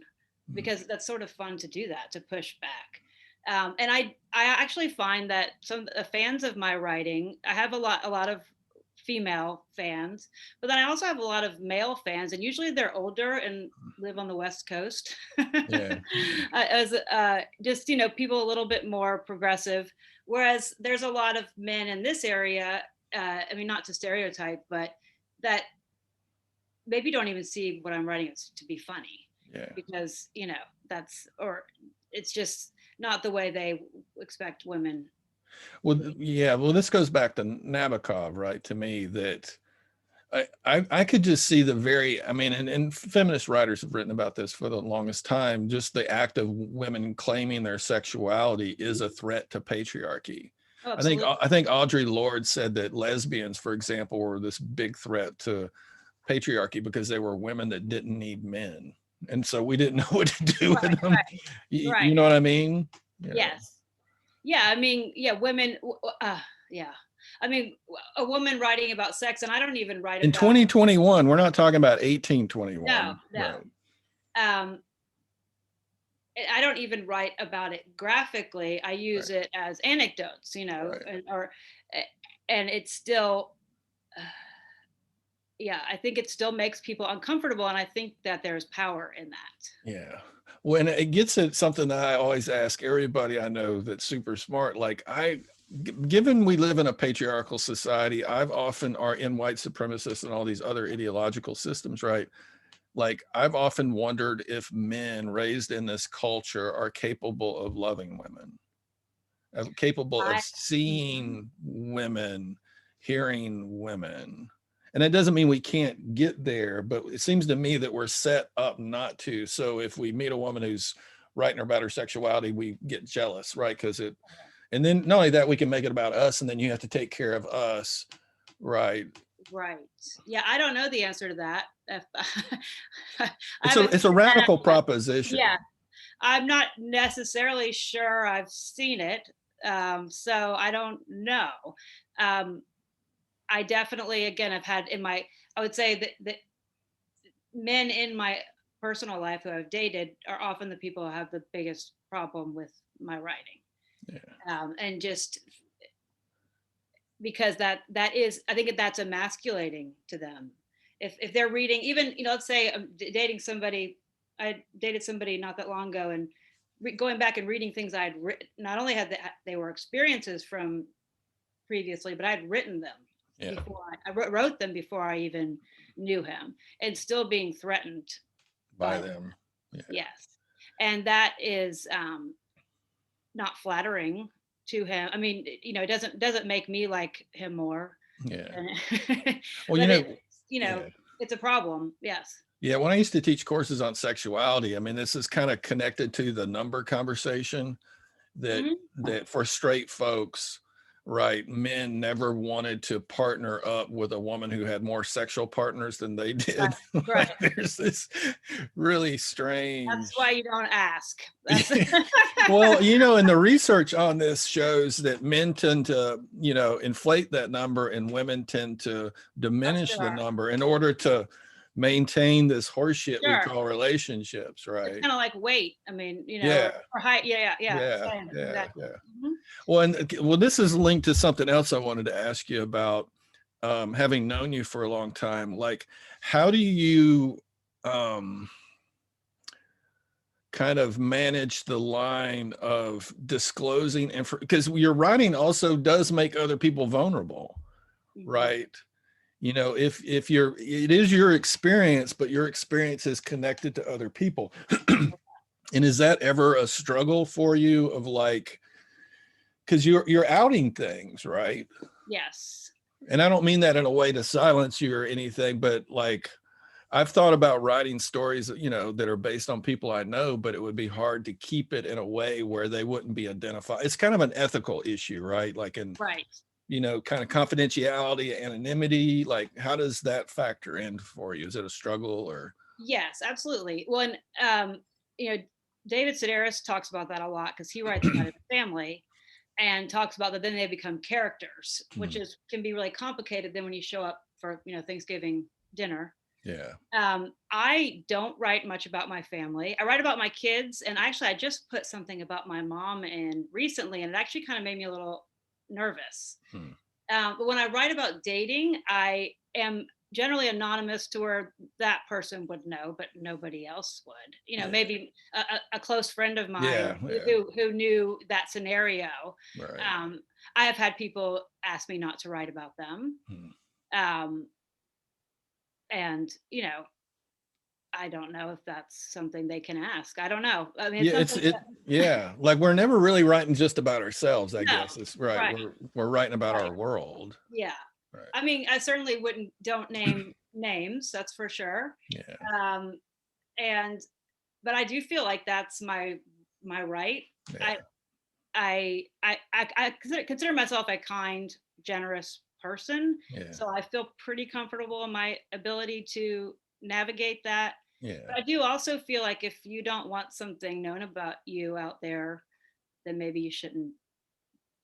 mm, because that's sort of fun to do that, to push back. And I actually find that some fans of my writing, I have a lot of female fans, but then I also have a lot of male fans, and usually they're older and live on the West Coast. yeah, As just people a little bit more progressive, whereas there's a lot of men in this area. I mean, not to stereotype, but that maybe don't even see what I'm writing as to be funny, yeah, because that's, or it's just not the way they expect women Well, yeah. Well, this goes back to Nabokov, right? To me, that I could just see the very, I mean, and feminist writers have written about this for the longest time. Just the act of women claiming their sexuality is a threat to patriarchy. Oh, absolutely. I think Audre Lorde said that lesbians, for example, were this big threat to patriarchy because they were women that didn't need men, and so we didn't know what to do Right, with them. right. You know what I mean? Yeah. Yes. Yeah. I mean, yeah, women. Yeah. I mean, a woman writing about sex, and I don't even write In about. 2021, we're not talking about No, 1821, no. right? Um, I don't even write about it graphically. I use Right. it as anecdotes, Right. and it's still, yeah, I think it still makes people uncomfortable. And I think that there's power in that. Yeah. When it gets at something that I always ask everybody I know that's super smart, like given we live in a patriarchal society, I've often are in white supremacists and all these other ideological systems, right? Like I've often wondered if men raised in this culture are capable of loving women, capable of I, Mhm. seeing women, hearing women. And that doesn't mean we can't get there, but it seems to me that we're set up not to. So if we meet a woman who's writing about her sexuality, we get jealous, right? Because and then not only that, we can make it about us, and then you have to take care of us, right? Right. Yeah, I don't know the answer to that. I It's haven't it's a figured that out radical yet. proposition. Yeah, I'm not necessarily sure I've seen it, so I don't know. Um, I definitely, again, I've had in my, I would say that men in my personal life who I've dated are often the people who have the biggest problem with my writing, Yeah. and just because that is, I think that's emasculating to them. If they're reading, even, let's say I'm dating somebody, I dated somebody not that long ago, and going back and reading things I'd written, not only had they were experiences from previously, but I'd written them Yeah. before I wrote them before I even knew him, and still being threatened By by them. them. Yeah. Yes, and that is not flattering to him. I mean, it doesn't make me like him more, Yeah. Well, but yeah. it's a problem. Yes. Yeah, when I used to teach courses on sexuality, I mean, this is kind of connected to the number conversation that Hmm. for straight folks, right, men never wanted to partner up with a woman who had more sexual partners than they did. Right. Like there's this really That's why strange. you don't ask. That's Well, and the research on this shows that men tend to, inflate that number and women tend to diminish the sure. number in order to maintain this horseshit we Sure. call relationships, It's right? kind of like weight. I mean, Yeah, or height. Yeah, yeah, yeah. yeah, Same. yeah, Exactly. yeah. Mhm. Well, this is linked to something else I wanted to ask you about. Having known you for a long time, like, how do you um, kind of manage the line of disclosing because your writing also does make other people vulnerable, Mhm. right? If it is your experience, but your experience is connected to other people. And is that ever a struggle for you of like, because you're outing things, right? Yes. And I don't mean that in a way to silence you or anything, but like I've thought about writing stories, that are based on people I know, but it would be hard to keep it in a way where they wouldn't be identified. It's kind of an ethical issue, right? Like in, Right. kind of confidentiality, anonymity. Like, how does that factor in for you? Is it a struggle or? Yes, absolutely. Well, and you know, David Sedaris talks about that a lot because he writes about his family and talks about that then they become characters, which Hmm. is can be really complicated then when you show up for, Thanksgiving dinner. Yeah. I don't write much about my family. I write about my kids, and actually I just put something about my mom in recently, and it actually kind of made me a little nervous. Hmm. But when I write about dating, I am generally anonymous to where that person would know, but nobody else would. Yeah. Maybe a close friend of mine Yeah. Yeah. who knew that scenario. Right. Um, I have had people ask me not to write about them, Hmm. um, and I don't know if that's something they can ask. I don't know. I mean, it's Yeah, something that, yeah, like we're never really writing just about ourselves, I no, guess. It's right. right, We're writing about right. our world. Yeah. Right. I mean, I certainly don't name names, that's for sure. Yeah. Um, and but I do feel like that's my right. Yeah. I I consider myself a kind, generous person, Yeah. so I feel pretty comfortable in my ability to navigate that. Yeah. But I do also feel like if you don't want something known about you out there, then maybe you shouldn't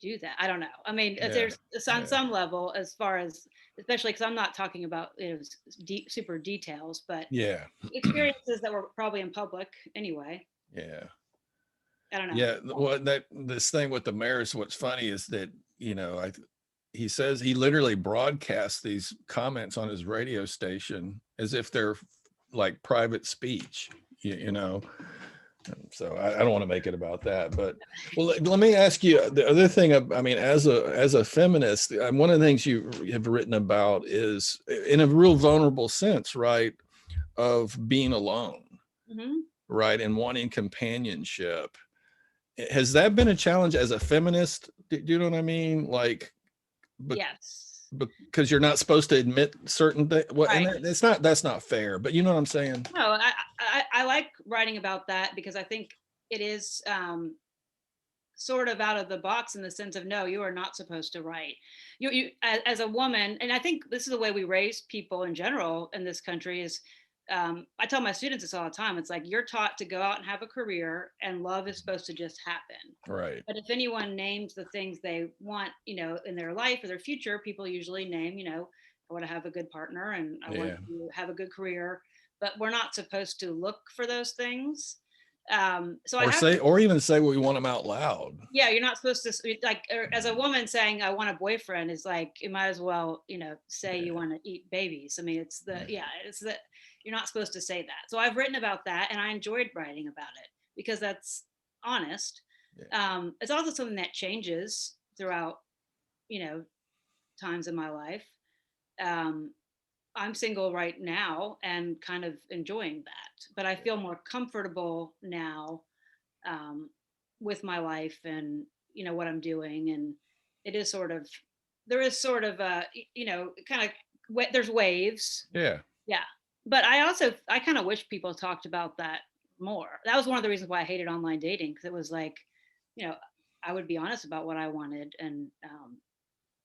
do that. I don't know. I mean, if Yeah. there's it's on Yeah. some level, as far as especially because I'm not talking about deep, super details, but Yeah. experiences that were probably in public anyway. Yeah. I don't know. Yeah. Well, that this thing with the mayors, what's funny is that, he says he literally broadcasts these comments on his radio station as if they're like private speech, you know. So I don't want to make it about that, but well, let me ask you the other thing. I mean, as a feminist, one of the things you have written about is in a real vulnerable sense, right, of being alone, Hmm. right, and wanting companionship. Has that been a challenge as a feminist? Do you know what I mean? Like, but Yes. because you're not supposed to admit certain things. Well, and Right. that's not fair. But you know what I'm saying? No, I like writing about that because I think it is sort of out of the box in the sense of no, you are not supposed to write. You as a woman, and I think this is the way we raise people in general in this country is. I tell my students this all the time. It's like you're taught to go out and have a career, and love is supposed to just happen. Right. But if anyone names the things they want, in their life or their future, people usually name, I want to have a good partner and I want Yeah. to have a good career. But we're not supposed to look for those things. So I Or have say, or even say we want them out loud. yeah, you're not supposed to like as a woman saying I want a boyfriend is like you might as well, say you Yeah. want to eat babies. I mean, Yeah. it's that you're not supposed to say that. So I've written about that and I enjoyed writing about it because that's honest. Yeah. It's also something that changes throughout, you know, times in my life. Um, I'm single right now and kind of enjoying that, but I feel more comfortable now um, with my life and what I'm doing, and it is sort of there is sort of a kind of there's waves, Yeah. yeah. But I kind of wish people talked about that more. That was one of the reasons why I hated online dating because it was like, you know, I would be honest about what I wanted, and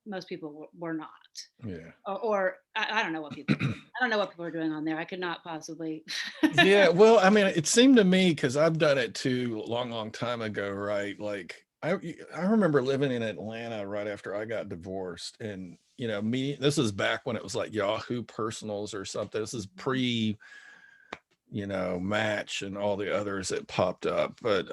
most people were not, Yeah. or I don't know what people. I don't know what people are doing on there. I could not possibly. Yeah. Well, I mean, it seemed to me because I've done it too long, long time ago, right? Like I remember living in Atlanta right after I got divorced, and me. This is back when it was like Yahoo Personals or something. This is pre Match and all the others that popped up. But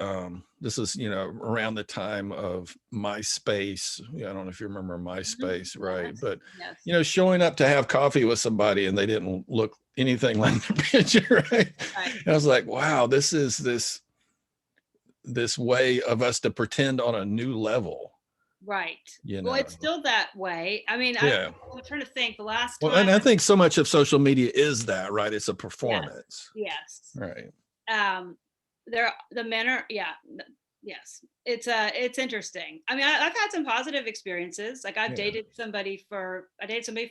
this is, around the time of MySpace. I don't know if you remember Mhm. MySpace, right? Yes. But, Yes. showing up to have coffee with somebody and they didn't look anything like the picture, right? Right. And I was like, wow, this is this way of us to pretend on a new level, Right. you Well, know? it's still that way. I mean, Yeah. I'm trying to think the last Well, and time. I think so much of social media is that, right? It's a Yes. performance, Yes. right? Um, the men are, yeah. Yes. It's interesting. I mean, I've had some positive experiences. Like Yeah. I dated somebody for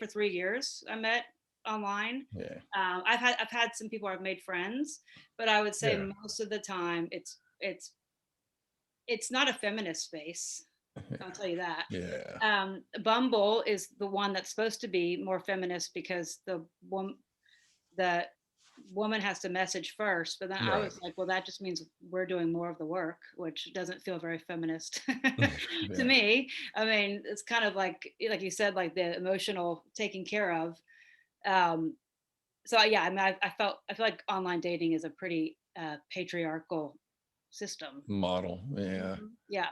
3 years. I met online. Yeah. I've had some people I've made friends, but I would say Yeah. most of the time it's not a feminist space. I'll tell you that. Yeah. Bumble is the one that's supposed to be more feminist because the woman has to message first. But then I Right. was like, well, that just means we're doing more of the work, which doesn't feel very feminist to Yeah. me. I mean, it's kind of like you said, like the emotional taking care of. Um, so yeah, I mean, I feel like online dating is a pretty patriarchal system. Model. Yeah. Yeah.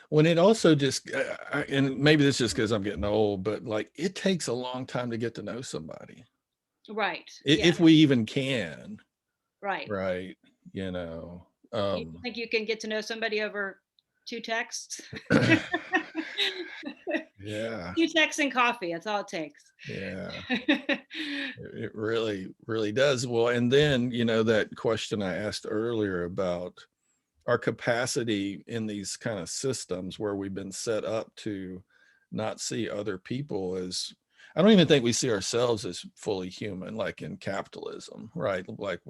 When it also just, and maybe this is just because I'm getting old, but like it takes a long time to get to know somebody, Right. Yeah. if we even can, Right. right? You know, You think you can get to know somebody over two texts? Yeah. Few texts and coffee. That's all it takes. Yeah. It really, really does. Well, and then, that question I asked earlier about our capacity in these kind of systems where we've been set up to not see other people as, I don't even think we see ourselves as fully human, like in capitalism, right? Like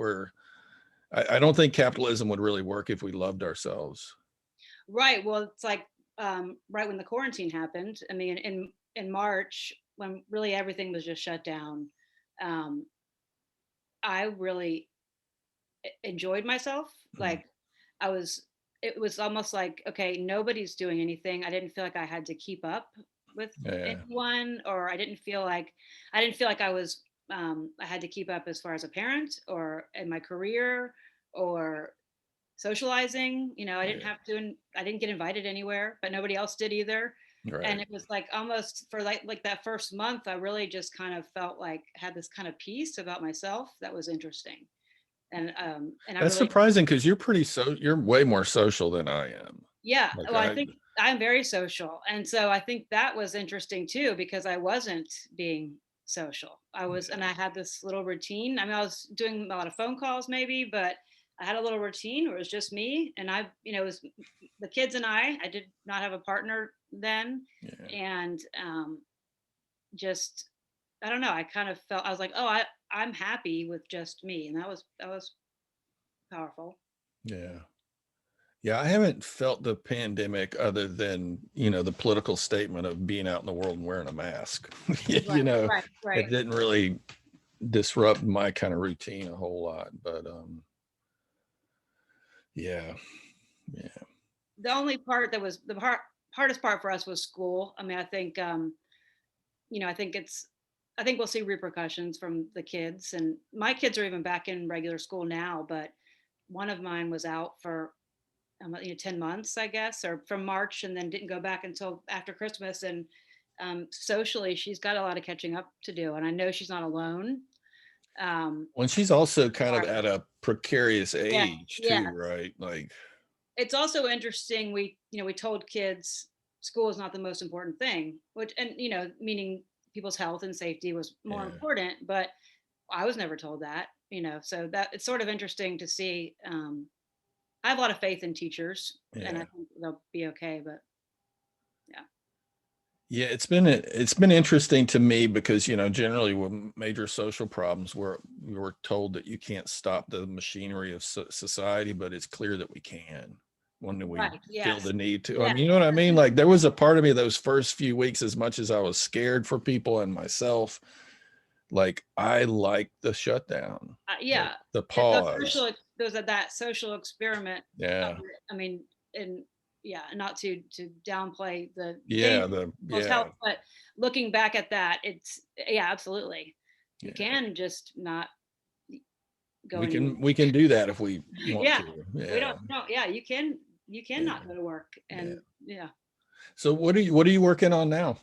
I don't think capitalism would really work if we loved ourselves. Right. Well, it's like right when the quarantine happened. I mean, in March, when really everything was just shut down, um, I really enjoyed myself. Mm. Like I was, it was almost like, okay, nobody's doing anything. I didn't feel like I had to keep up with Yeah. anyone, or I didn't feel like I had to keep up as far as a parent or in my career or socializing. I didn't Yeah. have to, and I didn't get invited anywhere, but nobody else did either. And Right. it was like almost for like that first month, I really just kind of felt like had this kind of peace about myself that was interesting. And I That's really, surprising because you're way more social than I am. yeah, Like well, I think I'm very social. And so I think that was interesting too, because I wasn't being social. And I had this little routine. I mean, I was doing a lot of phone calls maybe, but I had a little routine where it was just me. And it was the kids and I did not have a partner then. yeah. And just, I don't know, I kind of felt, I was like, oh, I'm happy with just me. And that was powerful. Yeah. Yeah, I haven't felt the pandemic other than, the political statement of being out in the world and wearing a mask. Right, right, It right. didn't really disrupt my kind of routine a whole lot, but yeah. Yeah. The only part that was the hardest part for us was school. I mean, I think I think I think we'll see repercussions from the kids, and my kids are even back in regular school now, but one of mine was out for 10 months, I guess, or from March, and then didn't go back until after Christmas. And socially, she's got a lot of catching up to do, and I know she's not alone. When she's also kind of at a precarious Yeah, age yeah. too, right? Like, It's also interesting. We told kids school is not the most important thing, which, and meaning people's health and safety was more yeah, important, but I was never told that. So that it's sort of interesting to see. I have a lot of faith in teachers, and I yeah. think they'll be okay. But yeah, Yeah, it's been interesting to me because generally with major social problems we're told that you can't stop the machinery of society, but it's clear that we can when we right, feel the yes, need to. I yeah, mean, you know what I mean? Like there was a part of me those first few weeks, as much as I was scared for people and myself, like I liked the shutdown, like yeah. the And those pause. those are that social experiment. Of Yeah, it. I mean, and yeah, not to downplay the danger yeah, of people's health, but looking back at that, it's yeah, absolutely. You yeah. can just not go We anywhere. can do that if we want Yeah, to. we Yeah, don't know. Yeah, you can yeah, not go to work, yeah. and yeah. So what are you working on now?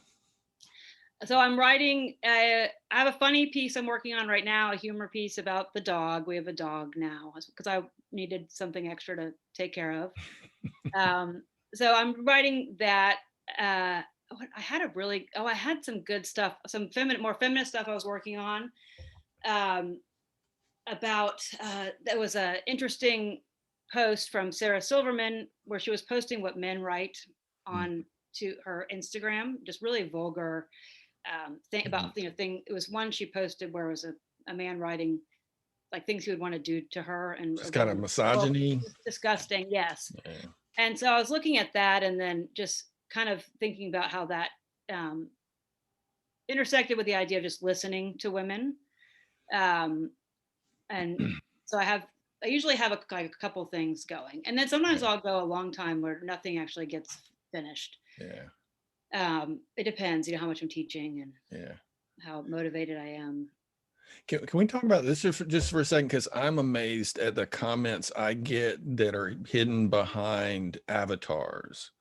So I'm writing. I have a funny piece I'm working on right now, a humor piece about the dog. We have a dog now because I needed something extra to take care of. Um, so I'm writing that. I had I had some good stuff, some more feminist stuff I was working on. Um, about That was a interesting post from Sarah Silverman where she was posting what men write on to her Instagram, just really vulgar thing Mhm. about thing. It was one she posted where it was a man writing like things he would want to do to her, and a Just kind of woman, oh, misogyny. just disgusting, yes. Yeah. And so I was looking at that and then just kind of thinking about how that um, intersected with the idea of just listening to women. Um, and so I usually have like a couple things going, and then sometimes Yeah. I'll go a long time where nothing actually gets finished. Yeah. It depends, how much I'm teaching and Yeah. how motivated I am. Can we talk about this just for a second? Because I'm amazed at the comments I get that are hidden behind avatars.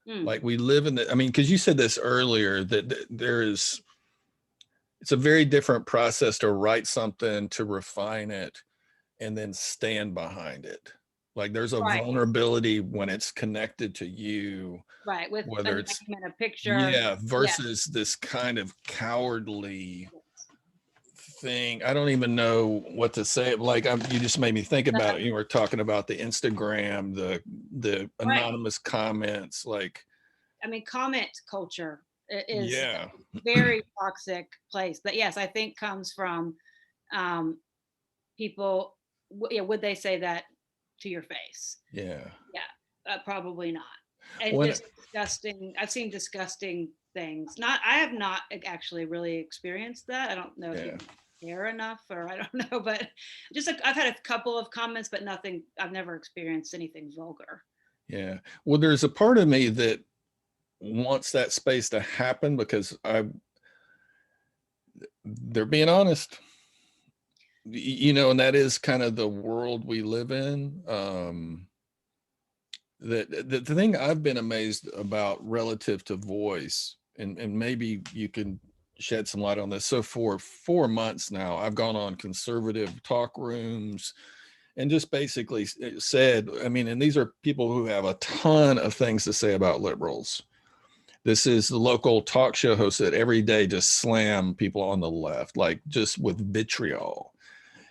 Mm, Like we live in I mean, because you said this earlier that it's a very different process to write something, to refine it, and then stand behind it. Like there's a Right. vulnerability when it's connected to you, Right. With a whether name it's, and a picture. yeah, Yeah. versus this kind of cowardly thing. I don't even know what to say. Like you just made me think about it. You were talking about the Instagram, the Right. anonymous comments, like, I mean, comment culture is yeah, a very toxic place that, yes, I think comes from um, people. Yeah, would they say that to your face? yeah. Yeah, probably not. And When just disgusting. I've seen disgusting things. Not, I have not actually really experienced that. I don't know if yeah, people care enough, or I don't know, but just like I've had a couple of comments, but nothing. I've never experienced anything vulgar. yeah. Well, there's a part of me that wants that space to happen because they're being honest, you know, and that is kind of the world we live in. The thing I've been amazed about relative to voice, and maybe you can shed some light on this. So for 4 months now, I've gone on conservative talk rooms and just basically said, I mean, and these are people who have a ton of things to say about liberals. This is the local talk show host that every day just slam people on the left, like just with vitriol,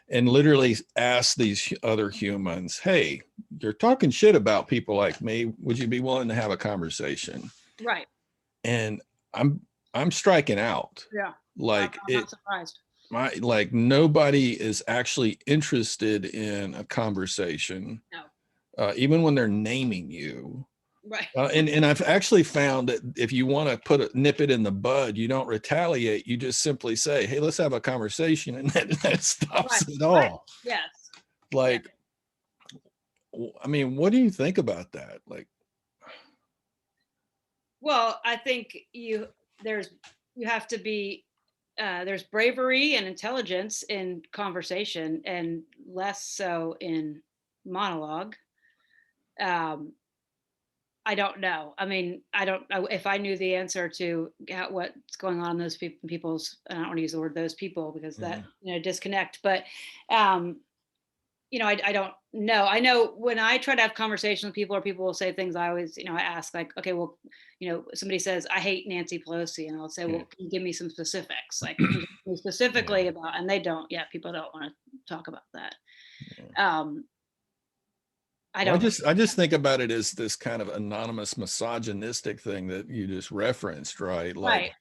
and literally ask these other humans, hey, you're talking shit about people like me. Would you be willing to have a conversation? Right. And I'm I'm striking out. Yeah. Like I'm not surprised. like nobody is actually interested in a conversation, No. even when they're naming you. Right. And I've actually found that if you want to nip it in the bud, you don't retaliate. You just simply say, "Hey, let's have a conversation," and that stops Right. it Right. all. Yes. Yeah. Like, I mean, what do you think about that? Like, Well, I think there's you have to be there's bravery and intelligence in conversation and less so in monologue. Um, I don't know. I mean, I don't know if I knew the answer to what's going on in those people's. I don't want to use the word "those people" because that, mm, disconnect. But um, I don't know. I know when I try to have conversations with people, or people will say things, I always, I ask like, okay, well, somebody says, I hate Nancy Pelosi. And I'll say, yeah, well, can you give me some specifics? Like, can you tell me yeah, specifically about, and they don't, yeah, people don't want to talk about that. yeah. Um, I Well, don't, I just think about it as this kind of anonymous misogynistic thing that you just referenced, right? Like, right.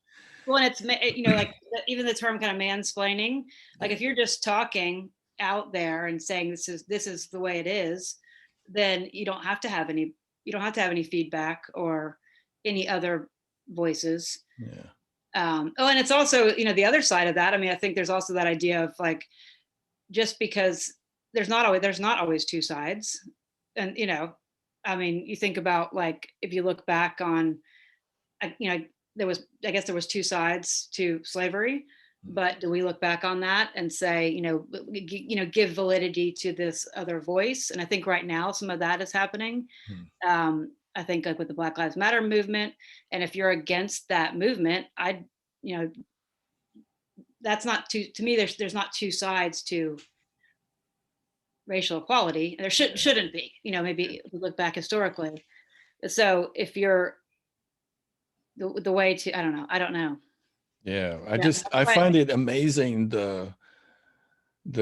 Well, and it's, like even the term kind of mansplaining, like yeah, if you're just talking out there and saying this is the way it is, then you don't have to have any feedback or any other voices. yeah, Oh, and it's also, the other side of that. I mean, I think there's also that idea of like, just because there's not always two sides. And, I mean, you think about like, if you look back on, I guess there was two sides to slavery, but do we look back on that and say, give validity to this other voice? And I think right now some of that is happening. mm, I think like with the Black Lives Matter movement, and if you're against that movement, you know, that's not to me. There's not two sides to racial equality. There yeah, shouldn't be. Maybe if we look back historically. So if you're the way to, I don't know. yeah. Yeah, I but find it amazing the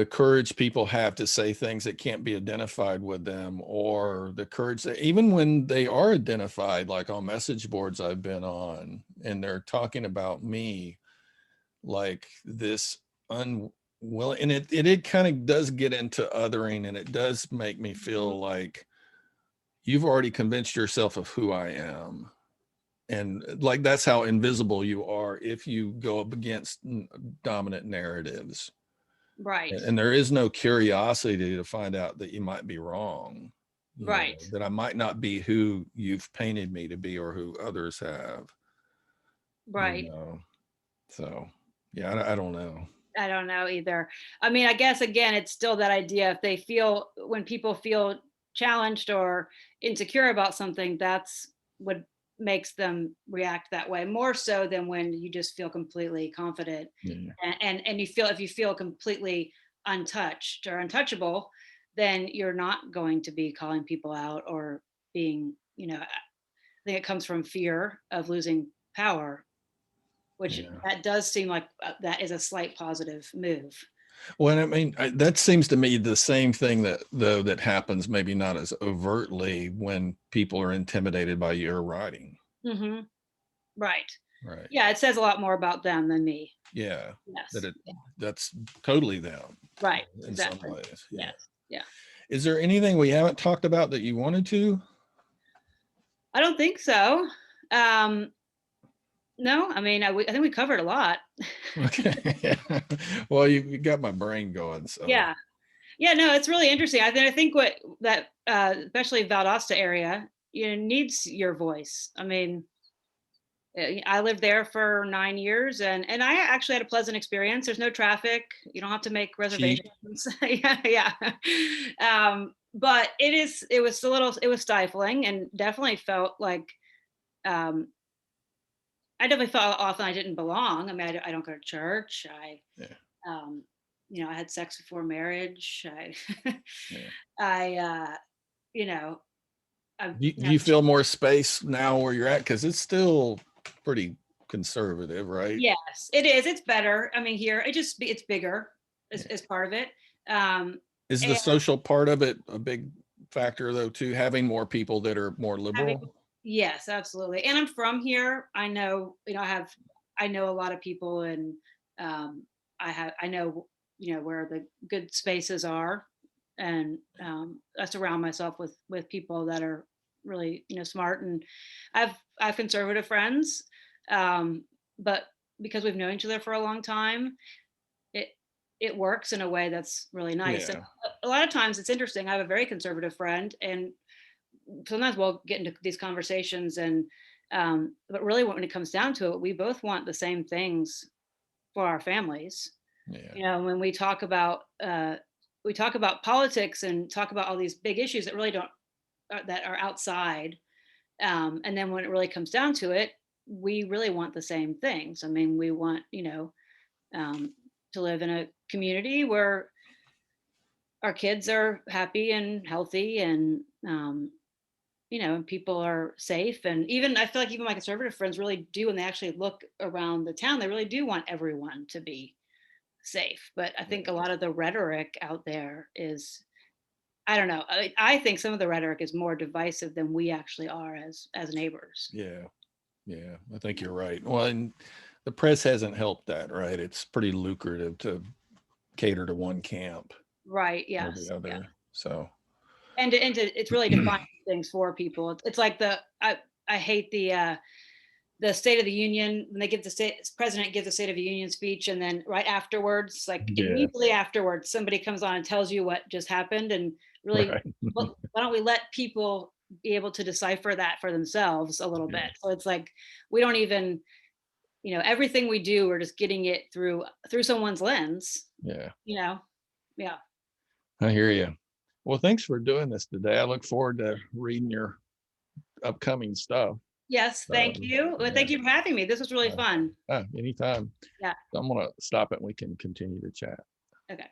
courage people have to say things that can't be identified with them, or the courage that even when they are identified, like on message boards I've been on, and they're talking about me, like this unwilling, and it kind of does get into othering, and it does make me feel like you've already convinced yourself of who I am. And like that's how invisible you are if you go up against dominant narratives, right, and there is no curiosity to find out that you might be wrong, right, that I might not be who you've painted me to be or who others have, you right. know. So yeah, I don't know. I don't know either. I mean, I guess again, it's still that idea. If they feel when people feel challenged or insecure about something, that's what makes them react that way more so than when you just feel completely confident Yeah, and you feel if you feel completely untouched or untouchable, then you're not going to be calling people out or being, I think it comes from fear of losing power, which Yeah. that does seem like that is a slight positive move. Well, I mean, that seems to me the same thing that happens, maybe not as overtly, when people are intimidated by your writing. Hmm. Right. Right. Yeah, it says a lot more about them than me. Yeah. Yes. That's totally them Right. in some Exactly. ways. Yeah. Yes. Yeah. Is there anything we haven't talked about that you wanted to? I don't think so. Um, no, I mean, I think we covered a lot. Okay. Yeah. Well, you got my brain going, so. Yeah. Yeah, no, it's really interesting. I think what that especially Valdosta area, needs your voice. I mean, I lived there for 9 years, and I actually had a pleasant experience. There's no traffic. You don't have to make Cheap. reservations. Yeah, yeah. But it was stifling, and definitely felt like um, I definitely felt often I didn't belong. I mean, I don't go to church. Yeah. Um, I had sex before marriage. Yeah. I, you know, I, Do you feel more space now where you're at? Because it's still pretty conservative, right? yes, it is. It's better. I mean, here it's bigger Yeah. as part of it. Um, Is the and social part of it a big factor though too? Having more people that are more having, liberal? yes, absolutely. And I'm from here. I know, I know a lot of people, and I know, where the good spaces are, and I surround myself with people that are really, smart, and I've conservative friends, but because we've known each other for a long time, it it works in a way that's really nice. And Yeah. a lot of times it's interesting. I have a very conservative friend, and sometimes we'll get into these conversations, and but really when it comes down to it, we both want the same things for our families. Yeah. When we talk about politics and talk about all these big issues that really don't that are outside, and then when it really comes down to it, we really want the same things. I mean, we want, um, to live in a community where our kids are happy and healthy, and and people are safe. And even I feel like even my conservative friends really do, when they actually look around the town, they really do want everyone to be safe. But I think a Yeah. lot of the rhetoric out there is, I don't know. I think some of the rhetoric is more divisive than we actually are as neighbors. Yeah. Yeah. I think you're right. Well, and the press hasn't helped that, right? It's pretty lucrative to cater to one camp Right. or the Yes. Yeah. other. So It's really defining things for people. It's like I hate the State of the Union, when they give the president gives the State of the Union speech, and then right afterwards, like yeah. immediately afterwards, somebody comes on and tells you what just happened, and really, Right. well, why don't we let people be able to decipher that for themselves a little bit? Yeah. So it's like we don't even, everything we do, we're just getting it through someone's lens. Yeah. You know, yeah. I hear you. Well, thanks for doing this today. I look forward to reading your upcoming stuff. Yes, thank you. Well, Yeah. thank you for having me. This was really fun. Anytime. Yeah. I'm gonna stop it and we can continue to chat. Okay.